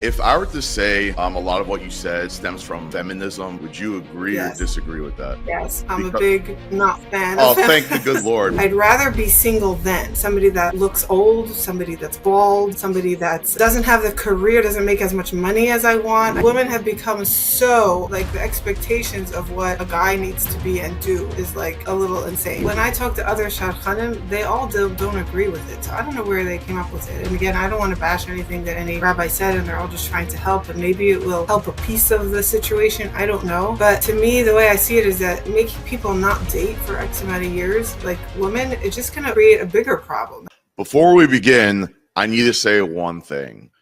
If I were to say a lot of what you said stems from feminism, would you agree or Yes. disagree with that? Yes, I'm a big not fan Oh, of him. thank the good Lord. I'd rather be single than somebody that looks old, somebody that's bald, somebody that doesn't have the career, doesn't make as much money as I want. Women have become so, like, the expectations of what a guy needs to be and do is like a little insane. When I talk to other shadchanim, they all don't agree with it. So I don't know where they came up with it. And again, I don't want to bash anything that any rabbi said, and they're all just trying to help, and maybe it will help a piece of the situation. I don't know. But to me, the way I see it is that making people not date for X amount of years, like women, it's just going to create a bigger problem. Before we begin, I need to say one thing.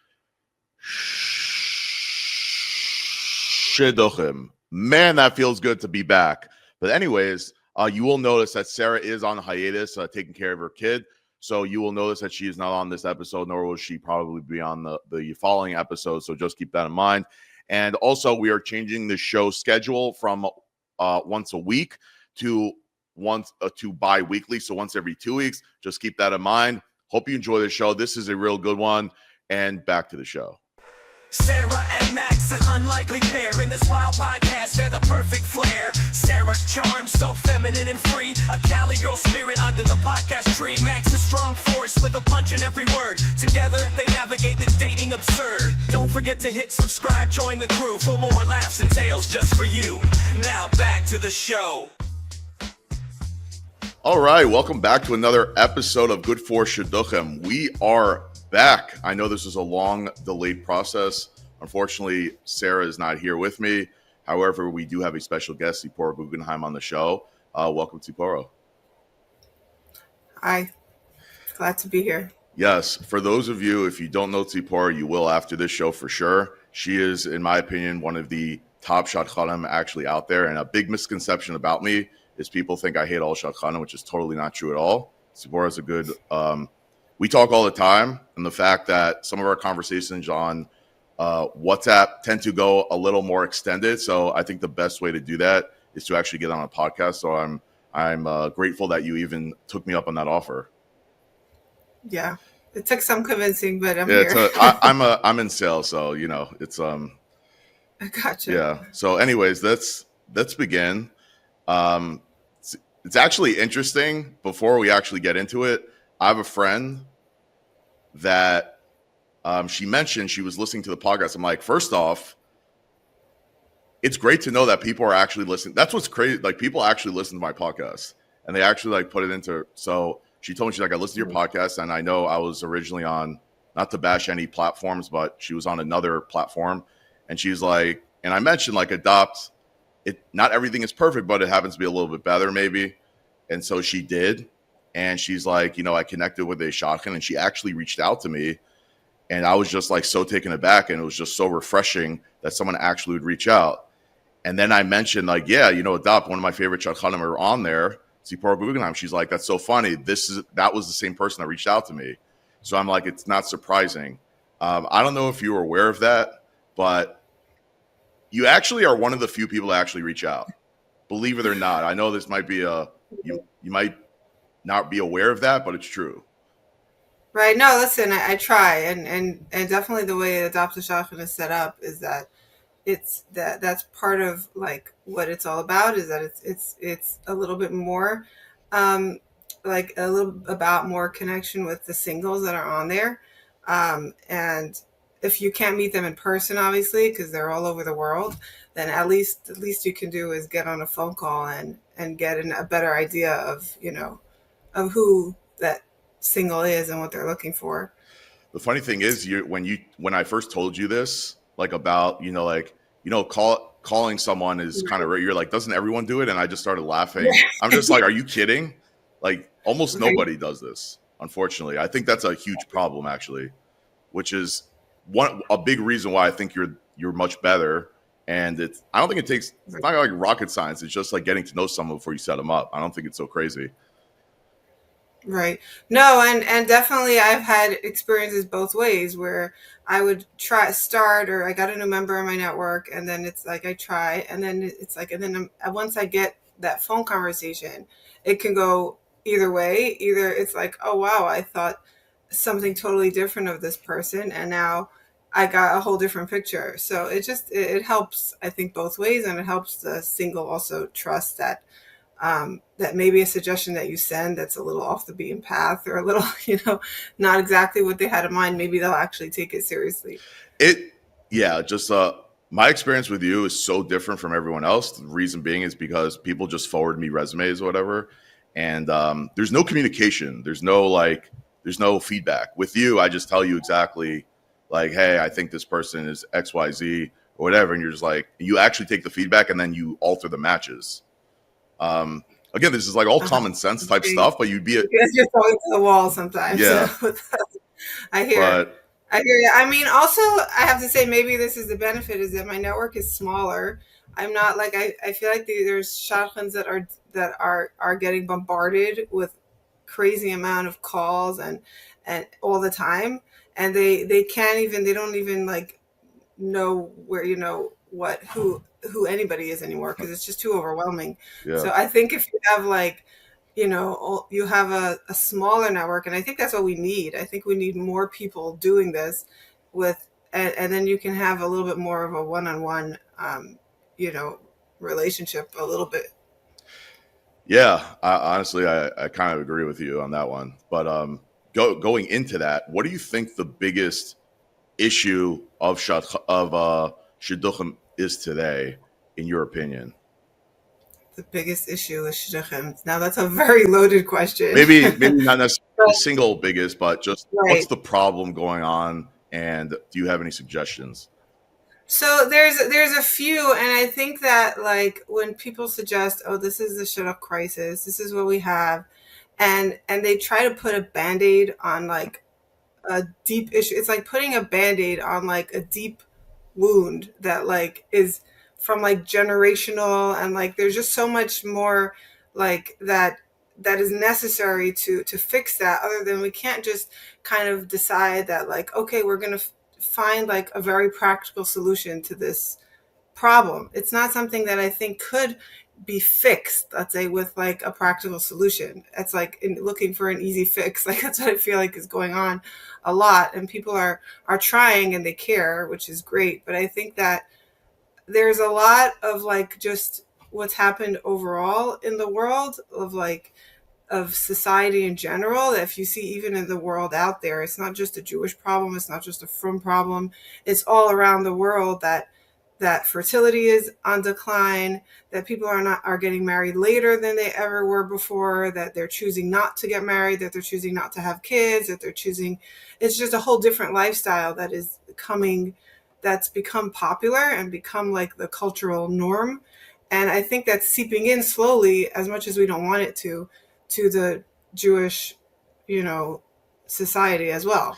Shidduchim. Man, that feels good to be back. But anyways, you will notice that Sarah is on hiatus, taking care of her kid. So you will notice that she is not on this episode, nor will she probably be on the following episode. So just keep that in mind. And also, we are changing the show schedule from once a week to bi-weekly. So once every 2 weeks. Just keep that in mind. Hope you enjoy the show. This is a real good one. And back to the show. Sarah and Max, an unlikely pair in this wild podcast, they're the perfect flair. Sarah's charm, so feminine and free, a Cali girl spirit under the podcast tree. Max is strong force with a punch in every word. Together they navigate the dating absurd. Don't forget to hit subscribe, join the crew for more laughs and tales just for you. Now back to the show. All right, welcome back to another episode of Good for Shidduchim. We are back. I know this is a long delayed process. Unfortunately, Sarah is not here with me. However, we do have a special guest, Tzippora Gugenheim, on the show. Welcome, Tzippora. Hi, glad to be here. Yes, for those of you, if you don't know Tzippora, you will after this show for sure. She is, in my opinion, one of the top shadchanim actually out there. And a big misconception about me is people think I hate all shadchanim, which is totally not true at all. Tzippora is a good... we talk all the time, and the fact that some of our conversations on WhatsApp tend to go a little more extended. So I think the best way to do that is to actually get on a podcast. So I'm grateful that you even took me up on that offer. Yeah, it took some convincing, but I'm here. I'm in sales, so it's I gotcha. Yeah. So, anyways, let's begin. It's actually interesting. Before we actually get into it, I have a friend that she mentioned she was listening to the podcast. I'm like, first off, it's great to know that people are actually listening. That's what's crazy. Like, people actually listen to my podcast, and they actually like put it into. So she told me, she's like, I listened to your podcast, and I know I was originally on, not to bash any platforms, but she was on another platform, and she's like, and I mentioned like Adopt. It not everything is perfect, but it happens to be a little bit better maybe, and so she did. And she's like, I connected with a shadchan, and she actually reached out to me. And I was just like so taken aback, and it was just so refreshing that someone actually would reach out. And then I mentioned like, yeah, Adopt, one of my favorite shadchanim are on there, Tzippora Gugenheim. She's like, that's so funny. That was the same person that reached out to me. So I'm like, it's not surprising. I don't know if you were aware of that, but you actually are one of the few people that actually reach out. Believe it or not. I know this might be you might not be aware of that, but it's true. Right. No, listen, I try, and definitely the way Adopt A Shadchan is set up is that that's part of like what it's all about, is that it's a little bit more like a little about more connection with the singles that are on there, and if you can't meet them in person, obviously, because they're all over the world, then at least you can do is get on a phone call and get a better idea of of who that single is and what they're looking for. The funny thing is, when I first told you this, like about calling someone is kind of, you're like, doesn't everyone do it? And I just started laughing. I'm just like, are you kidding? Like, almost nobody does this, unfortunately. I think that's a huge problem, actually, which is a big reason why I think you're much better. And I don't think it's not like rocket science. It's just like getting to know someone before you set them up. I don't think it's so crazy. Right. No, and definitely I've had experiences both ways where I would start, or I got a new member in my network, and then it's like I try, and then it's like, and then once I get that phone conversation, it can go either way. Either it's like, oh wow, I thought something totally different of this person, and now I got a whole different picture. So it helps, I think, both ways, and it helps the single also trust that that maybe a suggestion that you send that's a little off the beaten path, or a little, not exactly what they had in mind, maybe they'll actually take it seriously. It, yeah, just my experience with you is so different from everyone else. The reason being is because people just forward me resumes or whatever, and there's no communication. There's no feedback. With you, I just tell you exactly, like, hey, I think this person is X, Y, Z, or whatever, and you're just like, you actually take the feedback and then you alter the matches. Again, this is like all Uh-huh. common sense type stuff, but you'd be a, Because you're going to the wall sometimes. yeah, I hear. but I hear you. I mean, also, I have to say, maybe this is the benefit, is that my network is smaller. I'm not like, I feel like there's shadchans that are getting bombarded with crazy amount of calls and all the time, and they can't even, they don't even like know where, what, who anybody is anymore, because it's just too overwhelming. yeah. So I think if you have like, you have a smaller network, and I think that's what we need. I think we need more people doing this with, and then you can have a little bit more of a one-on-one, you know relationship a little bit. Yeah, honestly, I kind of agree with you on that one. But going into that, what do you think the biggest issue of Shidduchim is today, in your opinion? The biggest issue is shidduchim. Now that's a very loaded question. Maybe not necessarily the But- single biggest, but just what's right. the problem going on, and do you have any suggestions? So there's a few, and I think that, like, when people suggest, oh, this is the shidduch crisis, this is what we have, and they try to put a band-aid on like a deep issue. It's like putting a band-aid on like a deep wound that like is from like generational, and like there's just so much more like that is necessary to fix that, other than we can't just kind of decide that, like, okay, we're going to find like a very practical solution to this problem. It's not something that I think could be fixed, let's say, with like a practical solution. It's like looking for an easy fix. Like, that's what I feel like is going on a lot, and people are trying and they care, which is great. But I think that there's a lot of like just what's happened overall in the world, of like of society in general, that if you see even in the world out there, it's not just a Jewish problem, it's not just a frum problem, it's all around the world, that fertility is on decline, that people are getting married later than they ever were before, that they're choosing not to get married, that they're choosing not to have kids, that they're choosing, it's just a whole different lifestyle that is coming, that's become popular and become like the cultural norm. And I think that's seeping in slowly, as much as we don't want it to the Jewish, you know, society as well.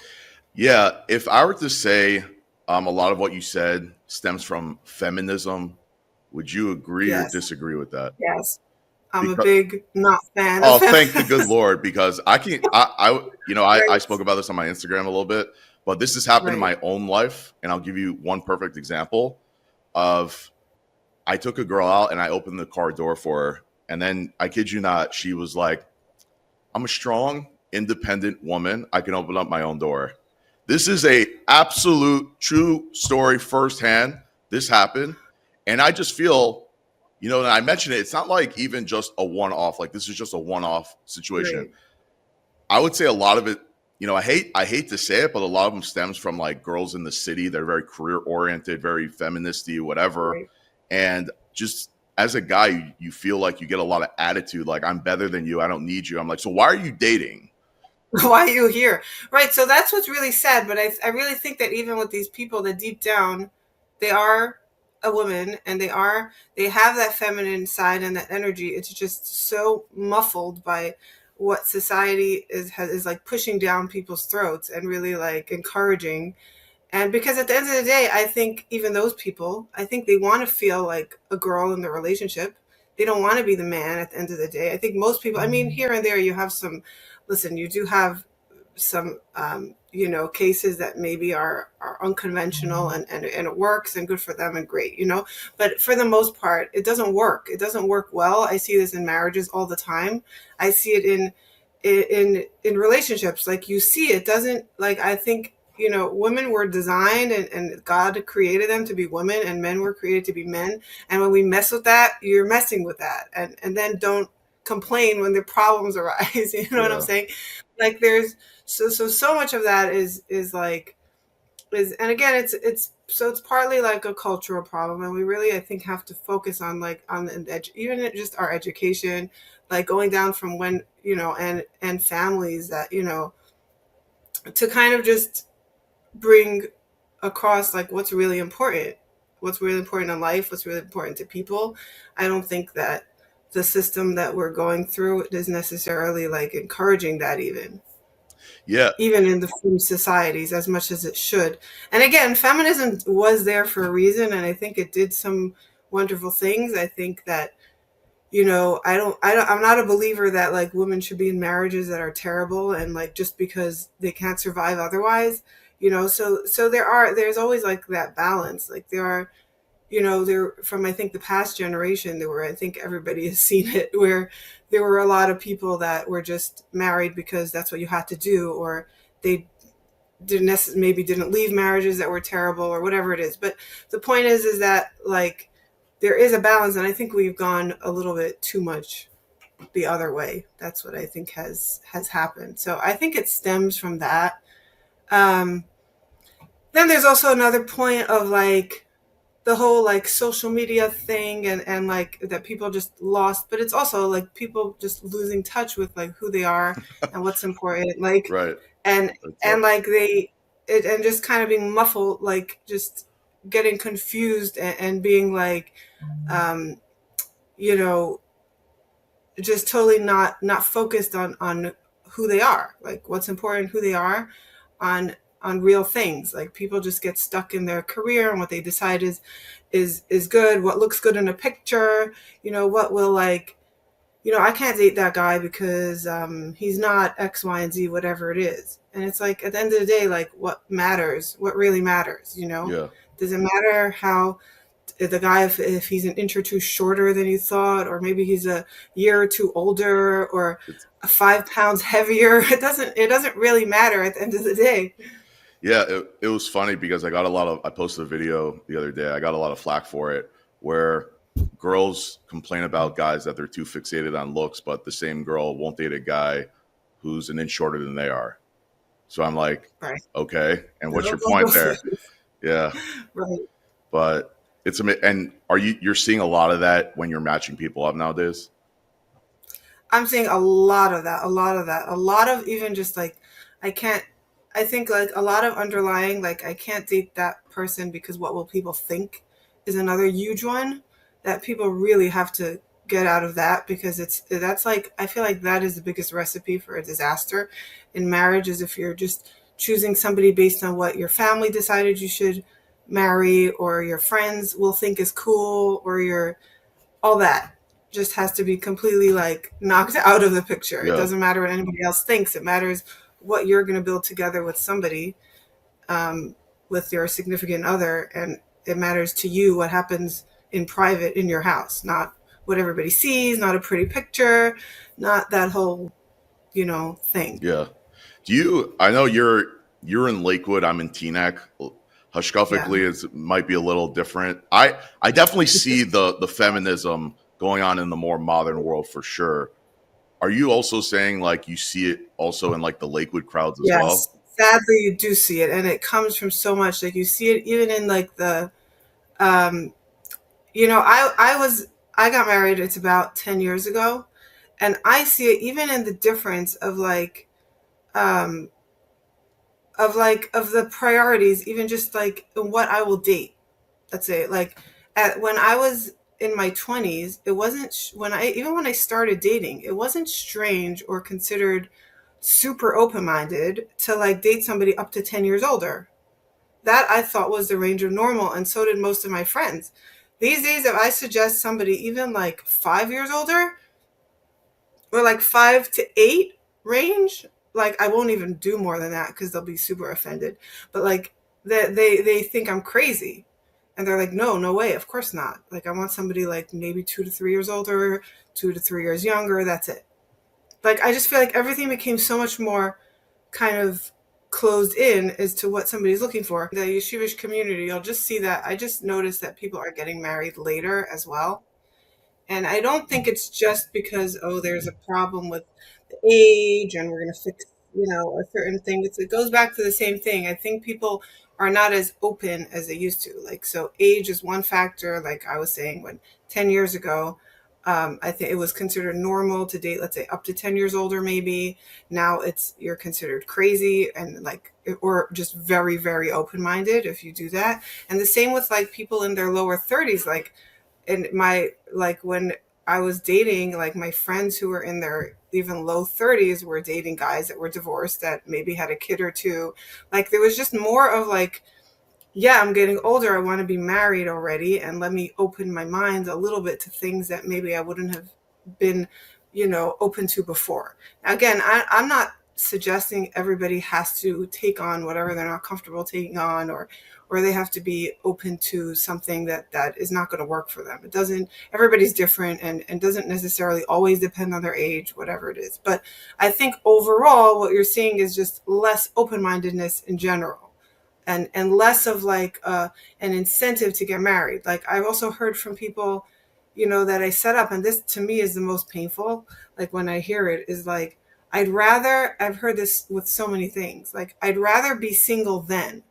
Yeah, if I were to say a lot of what you said stems from feminism, would you agree or Yes, disagree with that? yes. I'm a Because big not fan of oh, thank the good feminism. Lord, because I can I Right, spoke about this on my Instagram a little bit, but this has happened in right, my own life, and I'll give you one perfect example of I took a girl out and I opened the car door for her, and then I kid you not, she was like, I'm a strong, independent woman. I can open up my own door. This is a absolute true story firsthand. This happened. And I just feel, and I mentioned it, it's not like even just a one-off, like this is just a one-off situation. right, I would say a lot of it, I hate to say it, but a lot of them stems from like girls in the city. They're very career oriented, very feministy, whatever. right. And just as a guy, you feel like you get a lot of attitude, like I'm better than you, I don't need you. I'm like, so why are you dating? Why are you here? Right. So that's what's really sad. But I really think that even with these people, that deep down, they are a woman, and they have that feminine side and that energy. It's just so muffled by what society is like pushing down people's throats, and really like encouraging. And because at the end of the day, I think even those people, I think they want to feel like a girl in the relationship. They don't want to be the man at the end of the day. I think most people, I mean, here and there you have some, listen, you do have some, cases that maybe are unconventional, and it works, and good for them and great, But for the most part, it doesn't work. It doesn't work well. I see this in marriages all the time. I see it in relationships. Like, you see, it doesn't, like, I think women were designed and God created them to be women, and men were created to be men. And when we mess with that, you're messing with that. And then don't complain when the problems arise. You know what I'm Yeah. saying? Like there's so much of that is like is, and again, it's partly like a cultural problem, and we really, I think, have to focus on like on even just our education, like going down from when, and families that, to kind of just bring across like what's really important in life, what's really important to people. I don't think that the system that we're going through is necessarily like encouraging that, Yeah. even in the free societies, as much as it should. And again, feminism was there for a reason, and I think it did some wonderful things. I think that, I'm not a believer that like women should be in marriages that are terrible and like just because they can't survive otherwise. So there's always like that balance. Like there are, there from, I think, the past generation, there were, I think everybody has seen it, where there were a lot of people that were just married because that's what you had to do, or they maybe didn't leave marriages that were terrible, or whatever it is. But the point is that like there is a balance, and I think we've gone a little bit too much the other way. That's what I think has happened. So I think it stems from that. Um, then there's also another point of like the whole like social media thing, and like that people just lost, but it's also like people just losing touch with like who they are and what's important, like, Right. and That's and like and just kind of being muffled, like just getting confused, and being like, um you know just totally not focused on who they are, like what's important, who they are, on real things. Like people just get stuck in their career and what they decide is good, what looks good in a picture, what will like, I can't date that guy because he's not X, Y, and Z, whatever it is. And it's like at the end of the day, like what matters, what really matters, Yeah. does it matter how the guy, if he's an inch or two shorter than you thought, or maybe he's a year or two older, or It's 5 pounds heavier? It doesn't really matter at the end of the day. Yeah, it was funny because I posted a video the other day. I got a lot of flack for it, where girls complain about guys that they're too fixated on looks, but the same girl won't date a guy who's an inch shorter than they are. So I'm like, Right. okay, and what's your point there? Yeah, Right. but and you're seeing a lot of that when you're matching people up nowadays? I'm seeing a lot of that, a lot of that, a lot of even just like, I can't, I think like a lot of underlying, like I can't date that person because what will people think is another huge one that people really have to get out of that, because that's like, I feel like that is the biggest recipe for a disaster in marriage, is if you're just choosing somebody based on what your family decided you should marry, or your friends will think is cool, or your all that just has to be completely like knocked out of the picture. It Yeah, doesn't matter what anybody else thinks. It matters what you're going to build together with somebody, um, with your significant other, and it matters to you what happens in private in your house, not what everybody sees, not a pretty picture, not that whole thing. yeah. I know you're in Lakewood, I'm in Teaneck. Yeah. Hashkafically is might be a little different. I definitely see the feminism going on in the more modern world for sure. Are you also saying like you see it also in like the Lakewood crowds as Yes. well? Sadly, you do see it, and it comes from so much. Like you see it even in like the um, I got married, it's about 10 years ago, and I see it even in the difference of like um of the priorities, even just like in what I will date. Let's say like when I was in my 20s, it wasn't when I started dating, it wasn't strange or considered super open-minded to like date somebody up to 10 years older. That I thought was the range of normal, and so did most of my friends. These days, if I suggest somebody even like 5 years older, or like 5 to 8 range, like I won't even do more than that because they'll be super offended. But like they think I'm crazy, and they're like, no way, of course not. Like I want somebody like maybe 2 to 3 years older, 2 to 3 years younger. That's it. Like I just feel like everything became so much more kind of closed in as to what somebody's looking for. The yeshivish community, you'll just see that. I just noticed that people are getting married later as well. And I don't think it's just because, oh, there's a problem with the age and we're going to fix, a certain thing. It goes back to the same thing. I think people are not as open as they used to. Like, so age is one factor. Like I was saying, when 10 years ago, I think it was considered normal to date, let's say up to 10 years older, maybe. Now you're considered crazy and like, or just very, very open-minded if you do that. And the same with like people in their lower 30s, like, and when I was dating, like my friends who were in their even low 30s were dating guys that were divorced that maybe had a kid or two. Like there was just more of like, yeah, I'm getting older. I want to be married already. And let me open my mind a little bit to things that maybe I wouldn't have been, open to before. Again, I'm not suggesting everybody has to take on whatever they're not comfortable taking on, or they have to be open to something that is not going to work for them. It doesn't, everybody's different and doesn't necessarily always depend on their age, whatever it is. But I think overall, what you're seeing is just less open-mindedness in general. And less of like an incentive to get married. Like I've also heard from people, that I set up, and this to me is the most painful. Like when I hear it is like, I've heard this with so many things. Like I'd rather be single then,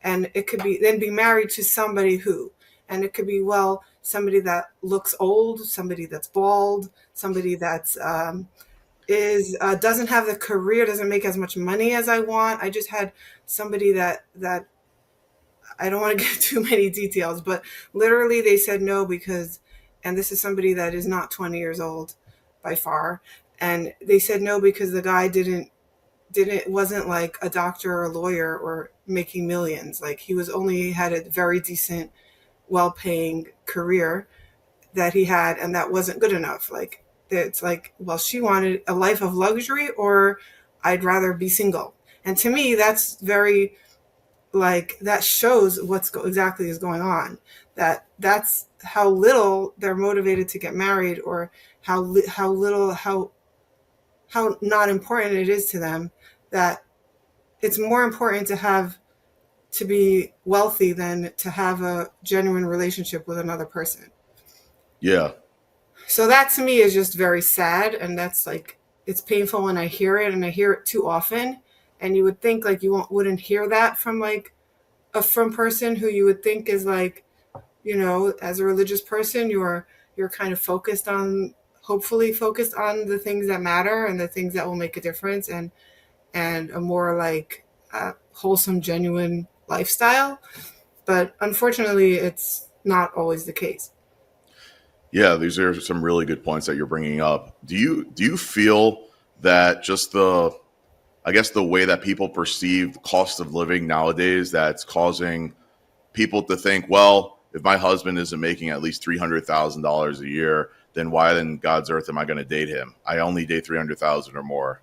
and it could be then be married to somebody who, and it could be, well, somebody that looks old, somebody that's bald, somebody that's doesn't have the career, doesn't make as much money as I want. I just had somebody that I don't want to get too many details, but literally they said no because, and this is somebody that is not 20 years old by far, and they said no because the guy wasn't like a doctor or a lawyer or making millions. Like he had a very decent, well-paying career that he had, and that wasn't good enough. Like it's like, well, she wanted a life of luxury, or I'd rather be single. And to me, that's very, like, that shows exactly is going on. That's how little they're motivated to get married, or how not important it is to them, that it's more important to be wealthy than to have a genuine relationship with another person. Yeah. So that to me is just very sad. And that's like, it's painful when I hear it, and I hear it too often. And you would think like wouldn't hear that from like from person who you would think is like, as a religious person, you're kind of hopefully focused on the things that matter and the things that will make a difference, and a more like wholesome, genuine lifestyle. But unfortunately, it's not always the case. Yeah, these are some really good points that you're bringing up. Do you feel that just the way that people perceive the cost of living nowadays, that's causing people to think, well, if my husband isn't making at least $300,000 a year, then why in God's earth am I going to date him? I only date 300,000 or more.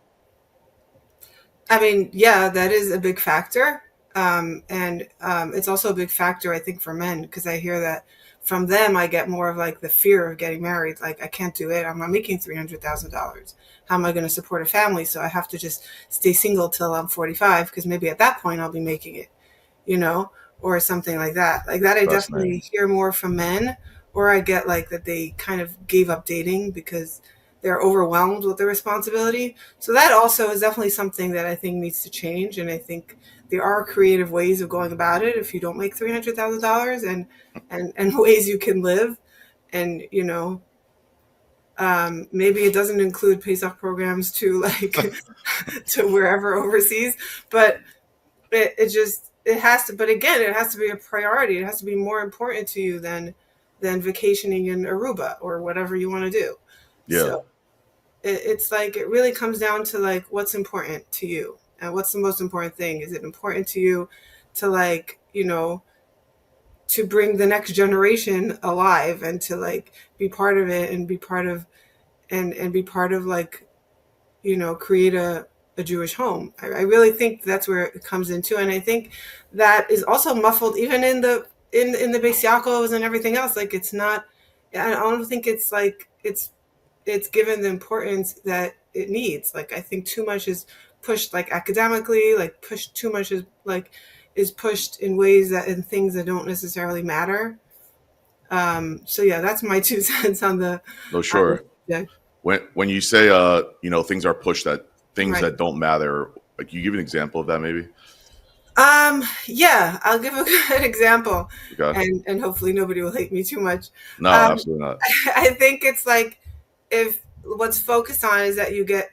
I mean, yeah, that is a big factor. And it's also a big factor, I think, for men, because I hear that from them, I get more of like the fear of getting married. Like, I can't do it. I'm not making $300,000. How am I going to support a family? So I have to just stay single till I'm 45, because maybe at that point I'll be making it, or something like that. Like that, I definitely hear more from men, or I get like that they kind of gave up dating because they're overwhelmed with the responsibility. So that also is definitely something that I think needs to change. And I think there are creative ways of going about it if you don't make $300,000, and ways you can live. And, maybe it doesn't include Pesach programs to like to wherever overseas, but it has to. But again, it has to be a priority. It has to be more important to you than vacationing in Aruba or whatever you want to do. Yeah. So it's like, it really comes down to like, what's important to you, and what's the most important thing. Is it important to you to like, to bring the next generation alive, and to like be part of it, and be part of like, create a Jewish home. I really think that's where it comes into. And I think that is also muffled even in the Beis Yaakovs and everything else. Like, it's not, I don't think it's like, it's given the importance that it needs. Like, I think too much is pushed like academically, like pushed too much is pushed in ways that in things that don't necessarily matter. So yeah, that's my 2 cents on the No, sure. subject. When you say things are pushed, that things Right. that don't matter, like, you give an example of that maybe? Yeah, I'll give a good example, Okay. and hopefully nobody will hate me too much. No, Um, absolutely not. I think it's like if what's focused on is that you get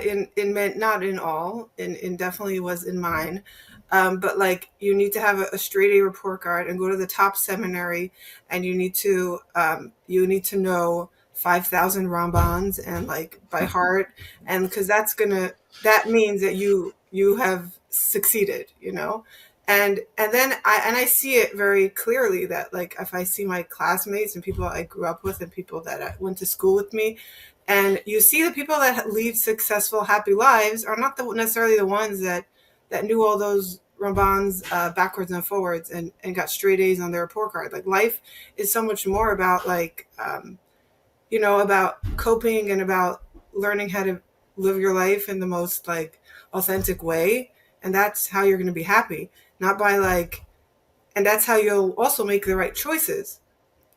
in men, not in all, in definitely was in mine, but like you need to have a straight A report card and go to the top seminary, and you need to know 5,000 Rambans and like by heart, and because that means that you have succeeded, you know. And then I see it very clearly that like if I see my classmates and people I grew up with and people that went to school with me, and you see the people that lead successful, happy lives are not necessarily the ones that knew all those Rambans backwards and forwards and got straight A's on their report card. Like life is so much more about like about coping and about learning how to live your life in the most like authentic way, and that's how you're going to be happy. Not by like, and that's how you'll also make the right choices.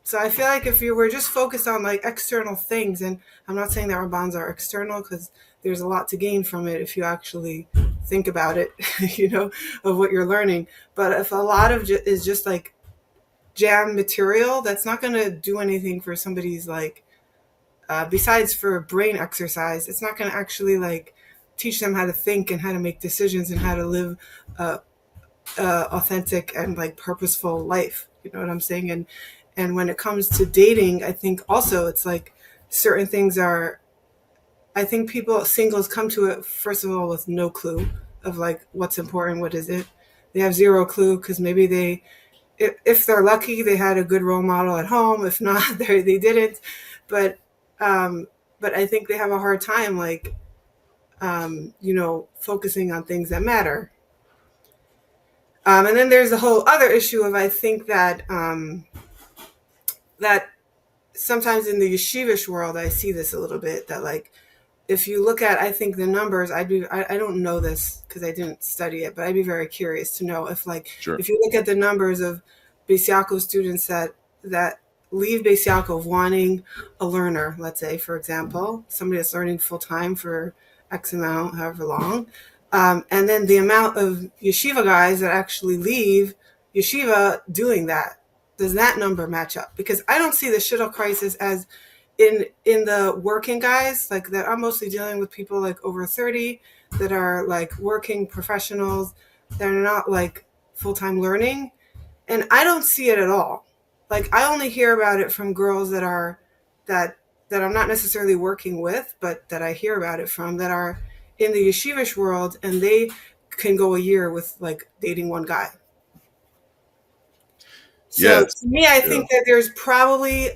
So I feel like if you were just focused on like external things, and I'm not saying that our bonds are external because there's a lot to gain from it if you actually think about it, of what you're learning. But if a lot of is just like jam material, that's not going to do anything for somebody's like, besides for brain exercise, it's not going to actually like teach them how to think and how to make decisions and how to live authentic and like purposeful life. You know what I'm saying? And when it comes to dating, I think also it's like certain things are, I think singles come to it, first of all, with no clue of like what's important, what is it. They have zero clue because maybe if they're lucky, they had a good role model at home. If not, they didn't. But I think they have a hard time like, focusing on things that matter. And then there's a whole other issue of, I think that that sometimes in the yeshivish world, I see this a little bit, that like, if you look at, I think the numbers, I don't know this because I didn't study it, but I'd be very curious to know if like, Sure. if you look at the numbers of Beis Yaakov students that leave Beis Yaakov wanting a learner, let's say, for example, somebody that's learning full time for X amount, however long. And then the amount of yeshiva guys that actually leave yeshiva doing that, does that number match up? Because I don't see the shidduch crisis as in the working guys, like that. I'm mostly dealing with people like over 30 that are like working professionals that are not like full-time learning. And I don't see it at all. Like I only hear about it from girls that I'm not necessarily working with, but that I hear about it from, that are in the yeshivish world, and they can go a year with like dating one guy. So Yes. to me, I think that there's probably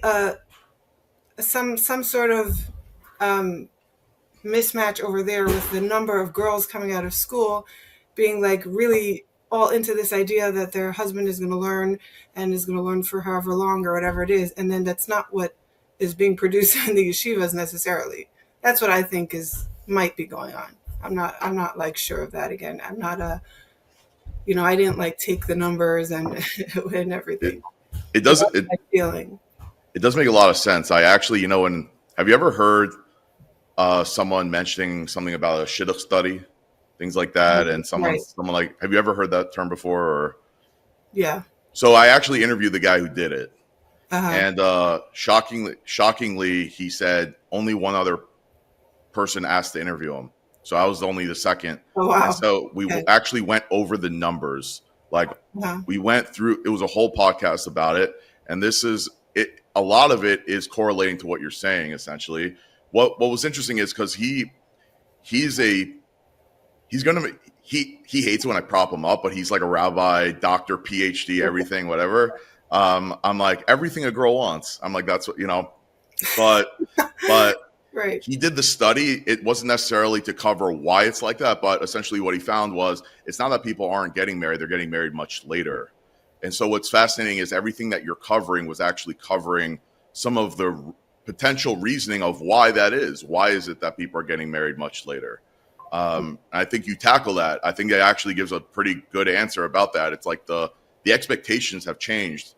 some sort of mismatch over there with the number of girls coming out of school being like really all into this idea that their husband is going to learn and is going to learn for however long or whatever it is, and then that's not what is being produced in the yeshivas necessarily. That's what I think might be going on. I'm not like sure of that. Again, I'm not I didn't like take the numbers and and everything. It does my feeling. It does make a lot of sense. I actually, and have you ever heard someone mentioning something about a shidduch study, things like that, and someone like, have you ever heard that term before? Or yeah. So I actually interviewed the guy who did it, Uh-huh. and shockingly, he said only one other person asked to interview him. So I was only the second. Oh, wow. And so we actually went over the numbers. Like we went through, it was a whole podcast about it. And this is it. A lot of it is correlating to what you're saying, essentially. What was interesting is because he hates when I prop him up, but he's like a rabbi, doctor, PhD, everything, whatever. I'm like, everything a girl wants. I'm like, that's what, but right. He did the study. It wasn't necessarily to cover why it's like that, but essentially what he found was it's not that people aren't getting married, they're getting married much later. And so what's fascinating is everything that you're covering was actually covering some of the potential reasoning of why that is. Why is it that people are getting married much later? I think you tackle that. I think it actually gives a pretty good answer about that. It's like the expectations have changed,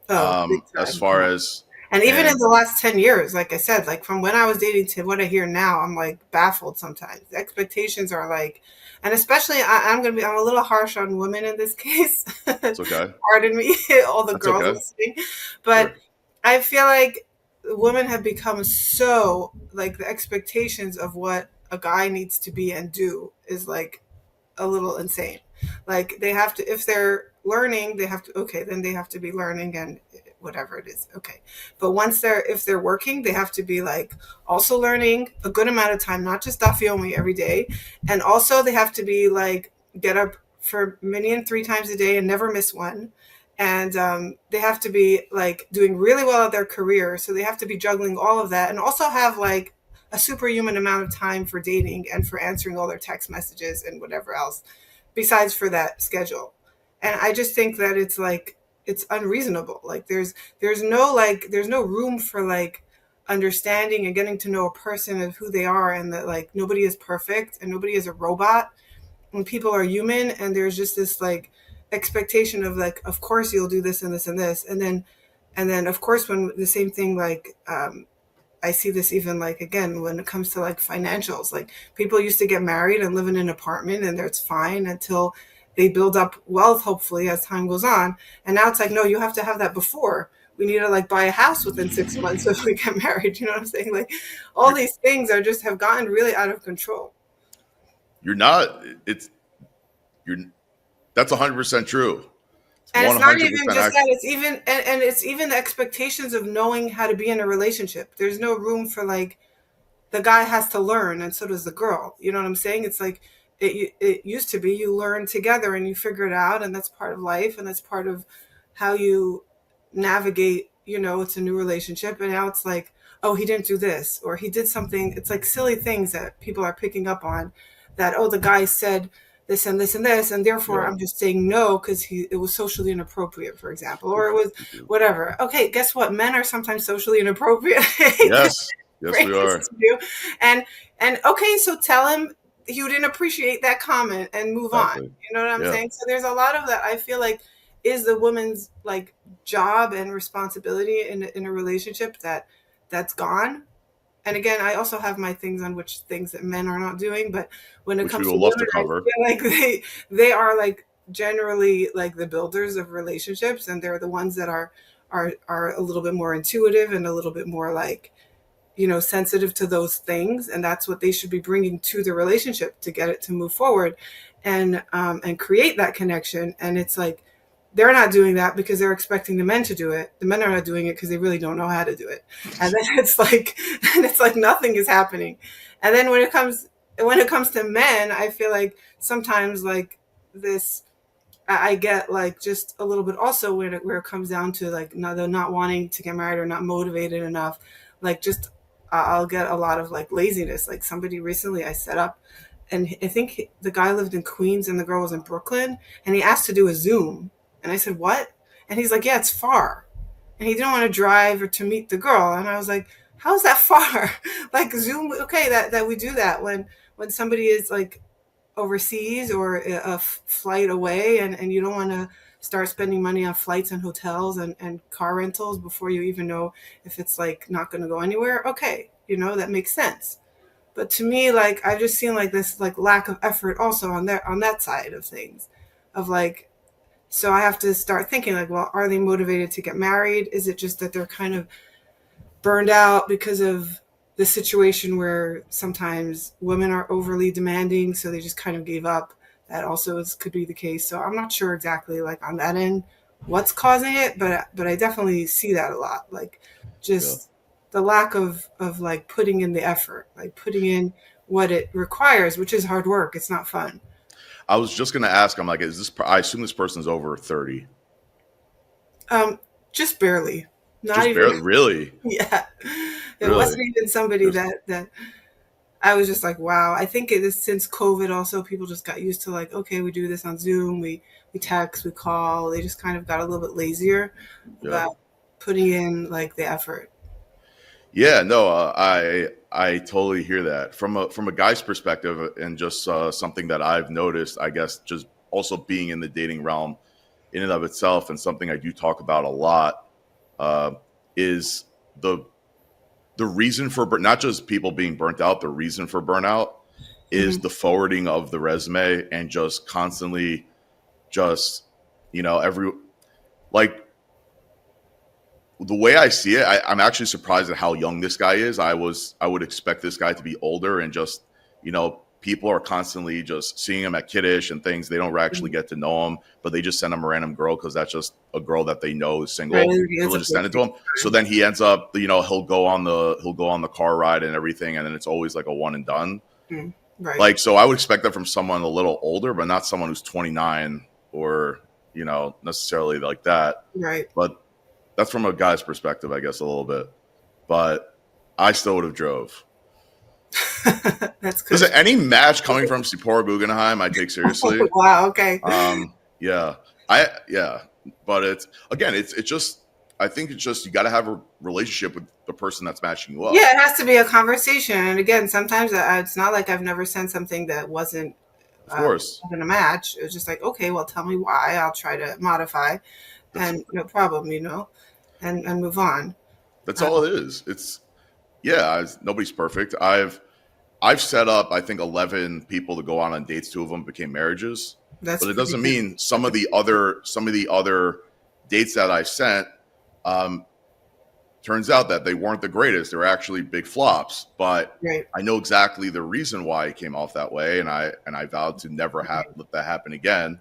Oh, big as time. far as, And even in and the last 10 years, like I said, like from when I was dating to what I hear now, I'm like baffled sometimes. The expectations are like, and especially I'm a little harsh on women in this case. it's okay. Pardon me, all the That's girls okay. listening. But Sure. I feel like women have become so, like the expectations of what a guy needs to be and do is like a little insane. Like they have to, if they're learning, they have to, okay, then they have to be learning and whatever it is. Okay. But if they're working, they have to be like also learning a good amount of time, not just dafyomi every day. And also they have to be like, get up for minyan 3 times a day and never miss one. And they have to be like doing really well at their career. So they have to be juggling all of that and also have like a superhuman amount of time for dating and for answering all their text messages and whatever else besides for that schedule. And I just think that it's like it's unreasonable. Like there's no room for like understanding and getting to know a person of who they are, and that like nobody is perfect and nobody is a robot, and people are human, and there's just this like expectation of like, of course you'll do this and this and this, and then of course when the same thing like I see this even like again when it comes to like financials. Like people used to get married and live in an apartment and it's fine until they build up wealth, hopefully as time goes on. And now it's like, no, you have to have that before. We need to like buy a house within 6 months if we get married. You know what I'm saying? Like all You're, these things are just have gotten really out of control. you're not. It's you're. That's 100% true. It's And it's not even 100% just that, accurate. it's even and it's even the expectations of knowing how to be in a relationship. There's no room for like the guy has to learn and so does the girl. You know what I'm saying? It's like it used to be you learn together and you figure it out, and that's part of life and that's part of how you navigate, it's a new relationship. And now it's like, oh, he didn't do this or he did something. It's like silly things that people are picking up on, that, oh, the guy said this and this and this and therefore Yeah. I'm just saying no because it was socially inappropriate, for example, or it was Stupid. whatever. Okay, guess what, men are sometimes socially inappropriate. Yes. Yes, we are. To do. And okay, so tell him you didn't appreciate that comment and move on. Exactly. You know what I'm Yeah. saying? So there's a lot of that I feel like is the woman's like job and responsibility in a relationship that's gone. And again, I also have my things on which things that men are not doing, but when it Which we comes to will love women, to I cover. feel like they are like generally like the builders of relationships, and they're the ones that are a little bit more intuitive and a little bit more like sensitive to those things, and that's what they should be bringing to the relationship to get it to move forward and create that connection. And it's like they're not doing that because they're expecting the men to do it. The men are not doing it because they really don't know how to do it. And then it's like nothing is happening. And then when it comes to men, I feel like sometimes like this I get like just a little bit also where it comes down to like not wanting to get married or not motivated enough. Like just I'll get a lot of like laziness. Like somebody recently I set up, and I think the guy lived in Queens and the girl was in Brooklyn, and he asked to do a Zoom, and I said what? And he's like, yeah, it's far, and he didn't want to drive or to meet the girl, and I was like, how is that far? Like Zoom, okay, that we do that when somebody is like overseas or a flight away, and you don't want to start spending money on flights and hotels and car rentals before you even know if it's like not going to go anywhere. Okay, that makes sense. But to me, like I've just seen like this like lack of effort also on that side of things, of like, so I have to start thinking like, well, are they motivated to get married? Is it just that they're kind of burned out because of the situation where sometimes women are overly demanding, so they just kind of gave up? That also could be the case. So I'm not sure exactly like on that end what's causing it, but I definitely see that a lot. Like Yeah. just the lack of like putting in the effort, like putting in what it requires, which is hard work. It's not fun. I was just going to ask, I'm like, I assume this person's over 30. Um, just barely, not Just even. barely. Really? Yeah, it Really? wasn't even somebody Just, that I was just like, wow. I think it is since COVID also people just got used to like, okay, we do this on Zoom, we text, we call. They just kind of got a little bit lazier yeah. about putting in like the effort. Yeah, no, I totally hear that from a guy's perspective, and just something that I've noticed, I guess, just also being in the dating realm in and of itself, and something I do talk about a lot, uh, is the reason for not just people being burnt out. The reason for burnout is Mhm. the forwarding of the resume, and just constantly, just every, like, the way I see it, I'm actually surprised at how young this guy is. I would expect this guy to be older, and just, people are constantly just seeing him at kiddish and things. They don't actually get to know him, but they just send him a random girl because that's just a girl that they know is Right, single. it So is they'll a just send it to big him. So then he ends up, he'll go on the car ride and everything, and then it's always like a one and done. thing. Right, Like, so I would expect that from someone a little older, but not someone who's 29, or necessarily like that. right. But that's from a guy's perspective, I guess, a little bit. But I still would have drove. That's good. Listen, any match coming from Tzippora Gugenheim, I take seriously. Wow. Okay. Yeah, yeah. But it's just, I think it's just, you got to have a relationship with the person that's matching you up. Yeah, it has to be a conversation. And again, sometimes it's not like I've never sent something that wasn't Of course. going to match. It was just like, okay, well, tell me why. I'll try to modify, That's and no problem, and move on. that's all it is. It's, yeah, nobody's perfect. I've set up, I think, 11 people to go on dates. 2 of them became marriages, That's but it pretty doesn't good. mean some of the other dates that I've sent, turns out that they weren't the greatest. They're actually big flops. But Right. I know exactly the reason why it came off that way, and I vowed to never let that happen again.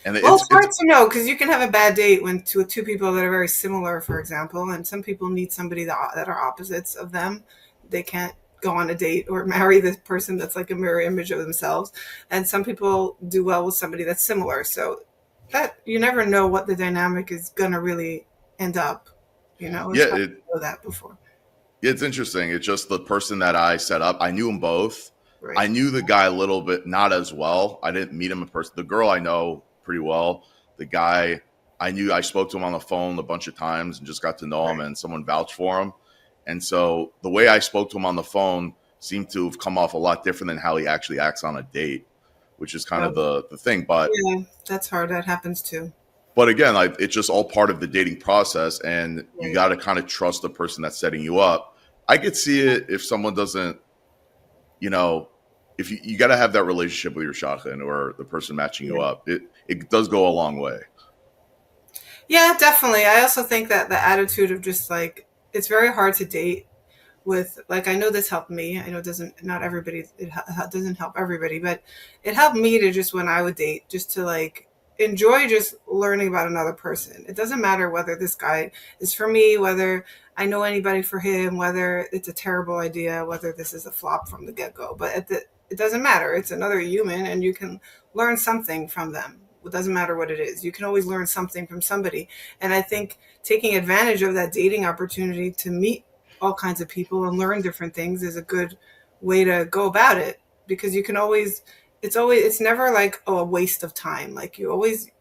And Well, it's it's hard to know because you can have a bad date when two people that are very similar, for example, and some people need somebody that are opposites of them. They can't go on a date or marry the person that's like a mirror image of themselves. And some people do well with somebody that's similar. So that you never know what the dynamic is going to really end up. It's yeah, hard to know that before. it's interesting. It's just the person that I set up. I knew them both. Right. I knew the guy a little bit, not as well. I didn't meet him in person. The girl I know pretty well. The guy, I spoke to him on the phone a bunch of times and just got to know him, Right. and someone vouched for him. And so the way I spoke to him on the phone seemed to have come off a lot different than how he actually acts on a date, which is kind of the thing. But Yeah, that's hard. That happens too. again, like, it's just all part of the dating process, and you Right. got to kind of trust the person that's setting you up. I could see it if someone doesn't, if you got to have that relationship with your shadchan or the person matching you Yeah. up. It does go a long way. Yeah, definitely. I also think that the attitude of just like it's very hard to date with like I know this helped me. I know it doesn't not everybody doesn't help everybody, but it helped me to just when I would date just to like enjoy just learning about another person. It doesn't matter whether this guy is for me, whether I know anybody for him, whether it's a terrible idea, whether this is a flop from the get-go, but it doesn't matter. It's another human and you can learn something from them. It doesn't matter what it is. You can always learn something from somebody. And I think taking advantage of that dating opportunity to meet all kinds of people and learn different things is a good way to go about it because you can always it's never like a waste of time. Like you always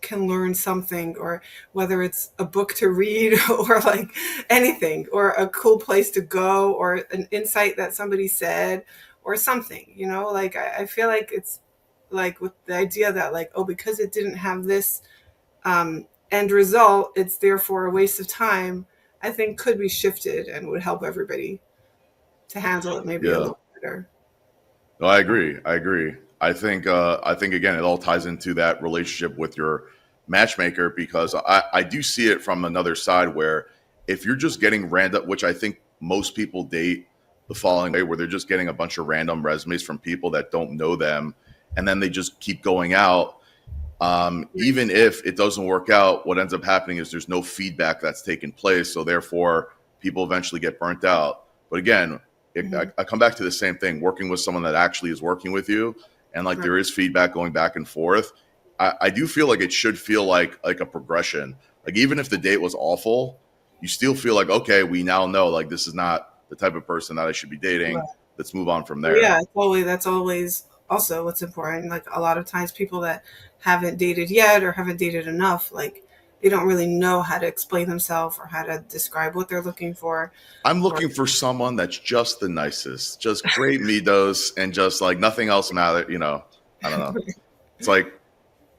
can learn something or whether it's a book to read or like anything or a cool place to go or an insight that somebody said or something, like I feel like it's like with the idea that like, oh, because it didn't have this end result, it's therefore a waste of time, I think could be shifted and would help everybody to handle it maybe a Yeah. little better. No, I agree. I think again, it all ties into that relationship with your matchmaker, because I do see it from another side where if you're just getting random, which I think most people date the following way, where they're just getting a bunch of random resumes from people that don't know them, and then they just keep going out. Even if it doesn't work out, what ends up happening is there's no feedback that's taken place. So therefore, people eventually get burnt out. But again, I come back to the same thing, working with someone that actually is working with you, and like there is feedback going back and forth. I do feel like it should feel like a progression. Like even if the date was awful, you still feel like, okay, we now know like this is not the type of person that I should be dating. Right. Let's move on from there. Yeah, totally. That's always also what's important. Like a lot of times people that haven't dated yet or haven't dated enough, like they don't really know how to explain themselves or how to describe what they're looking for. I'm Or looking for someone that's just the nicest, just great midos, and just like nothing else matters. I don't know. It's like,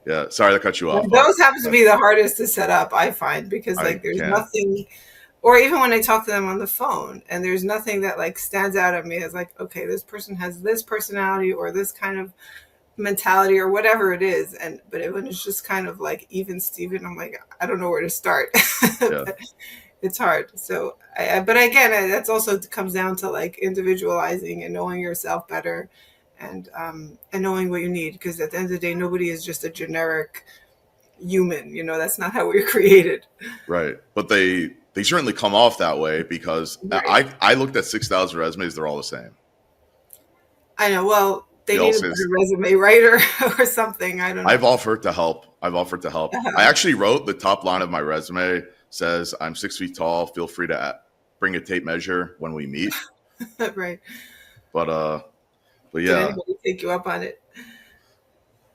yeah. Sorry to cut you off, but those happens to be the hardest to set up, I find, because I like there's can't. nothing, or even when I talk to them on the phone and there's nothing that like stands out at me as like, okay, this person has this personality or this kind of mentality or whatever it is. And but when it's just kind of like even Steven, I'm like, I don't know where to start. Yeah. But it's hard. So but again, that's also comes down to like individualizing and knowing yourself better, and knowing what you need, because at the end of the day nobody is just a generic human. That's not how we were created. Right. But they certainly come off that way because Right. I looked at 6,000 resumes. They're all the same. I know. Well, they They all need a say, better resume writer or something. I don't know. I've offered to help. I've offered to help. I actually wrote the top line of my resume says, I'm 6 feet tall. Feel free to bring a tape measure when we meet. Right. But Did yeah, anybody take you up on it?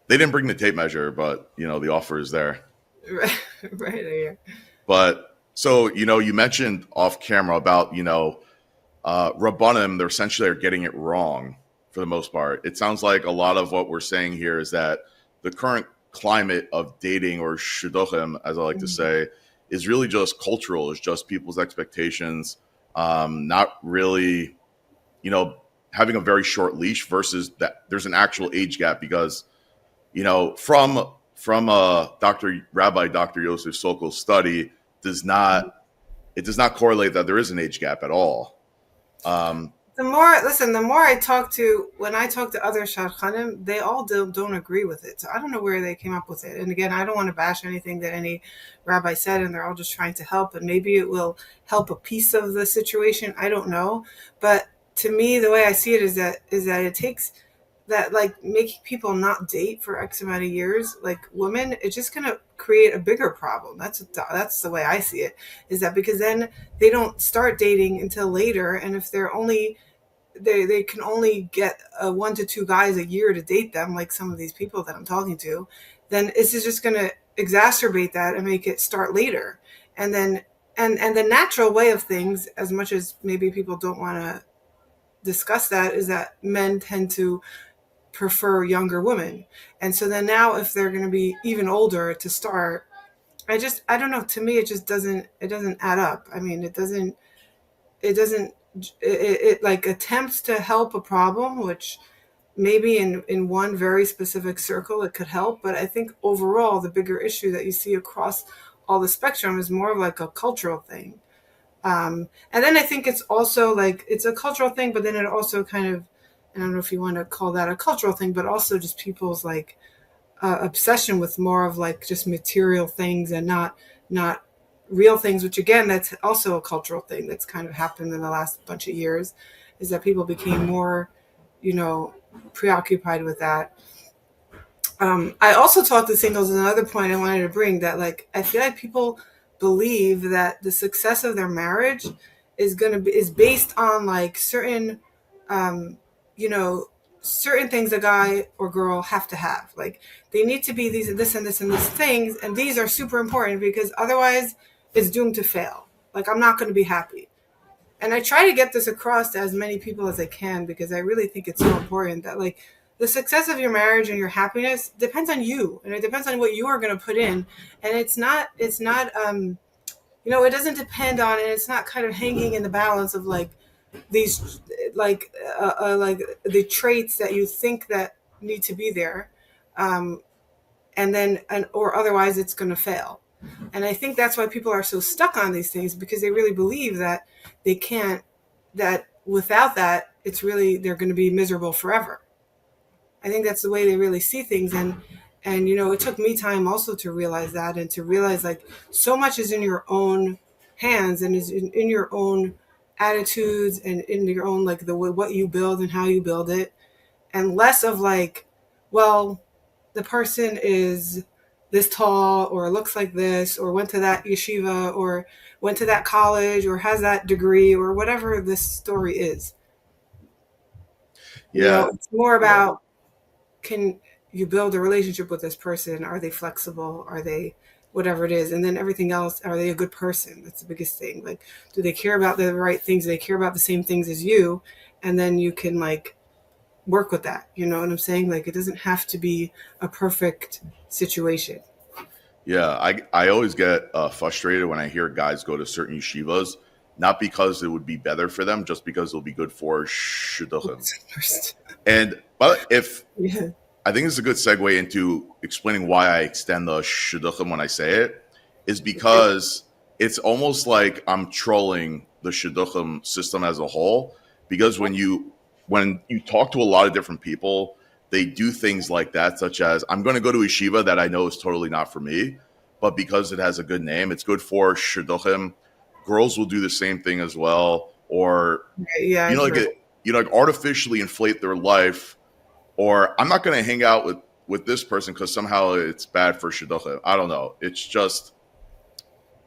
they didn't bring the tape measure, but the offer is there. Right. Right here. But so, you mentioned off camera about, Rabbanim, they're essentially are getting it wrong for the most part. It sounds like a lot of what we're saying here is that the current climate of dating, or Shidduchim, as I like to say, is really just cultural. It's just people's expectations, not really, having a very short leash versus that there's an actual age gap because, from Dr. Yosef Sokol's study does not correlate that there is an age gap at all. The more when I talk to other shadchanim, they all don't agree with it. So I don't know where they came up with it. And again, I don't want to bash anything that any rabbi said, and they're all just trying to help. And maybe it will help a piece of the situation. I don't know. But to me, the way I see it is that it takes that, like, making people not date for X amount of years, like women, it's just going to create a bigger problem. That's the way I see it, is that because then they don't start dating until later. And if they can only get 1 to 2 guys a year to date them, like some of these people that I'm talking to, then this is just going to exacerbate that and make it start later. And then, and the natural way of things, as much as maybe people don't want to discuss that, is that men tend to prefer younger women. And so then now if they're going to be even older to start, I don't know, to me it doesn't add up. I mean, it doesn't it like attempts to help a problem, which maybe in one very specific circle it could help, but I think overall the bigger issue that you see across all the spectrum is more of like a cultural thing. And then I think it's also like it's a cultural thing, but then it also kind of, I don't know if you want to call that a cultural thing, but also just people's like obsession with more of like just material things and not real things, which again, that's also a cultural thing that's kind of happened in the last bunch of years, is that people became more, preoccupied with that. I also talked to singles, another point I wanted to bring, that like I feel like people believe that the success of their marriage is based on like certain you know certain things a guy or girl have to have. Like they need to be this and this and these things, and these are super important because otherwise it's doomed to fail. Like I'm not going to be happy. And I try to get this across to as many people as I can, because I really think it's so important that like the success of your marriage and your happiness depends on you, and it depends on what you are going to put in. And it doesn't depend on, and it's not kind of hanging in the balance of like these like the traits that you think that need to be there, um, or otherwise it's going to fail. And I think that's why people are so stuck on these things, because they really believe that they can't, that without that, they're going to be miserable forever. I think that's the way they really see things. And it took me time also to realize that, and to realize like so much is in your own hands, and is in your own attitudes, and in your own like the way what you build and how you build it, and less of like, well, the person is this tall or looks like this or went to that yeshiva or went to that college or has that degree or whatever this story is. Yeah. It's more about, can you build a relationship with this person? Are they flexible? Are they whatever it is. And then everything else, are they a good person? That's the biggest thing. Like, do they care about the right things? Do they care about the same things as you? And then you can like work with that. You know what I'm saying? Like, it doesn't have to be a perfect situation. Yeah, I always get frustrated when I hear guys go to certain yeshivas, not because it would be better for them, just because it'll be good for shidduchim. And but if Yeah. I think it's a good segue into explaining why I extend the shidduchim when I say it, is because it's almost like I'm trolling the shidduchim system as a whole. Because when you talk to a lot of different people, they do things like that, such as I'm going to go to a yeshiva that I know is totally not for me, but because it has a good name, it's good for shidduchim. Girls will do the same thing as well, or Yeah. like artificially inflate their life. Or I'm not going to hang out with this person because somehow it's bad for shidduchim. I don't know. It's just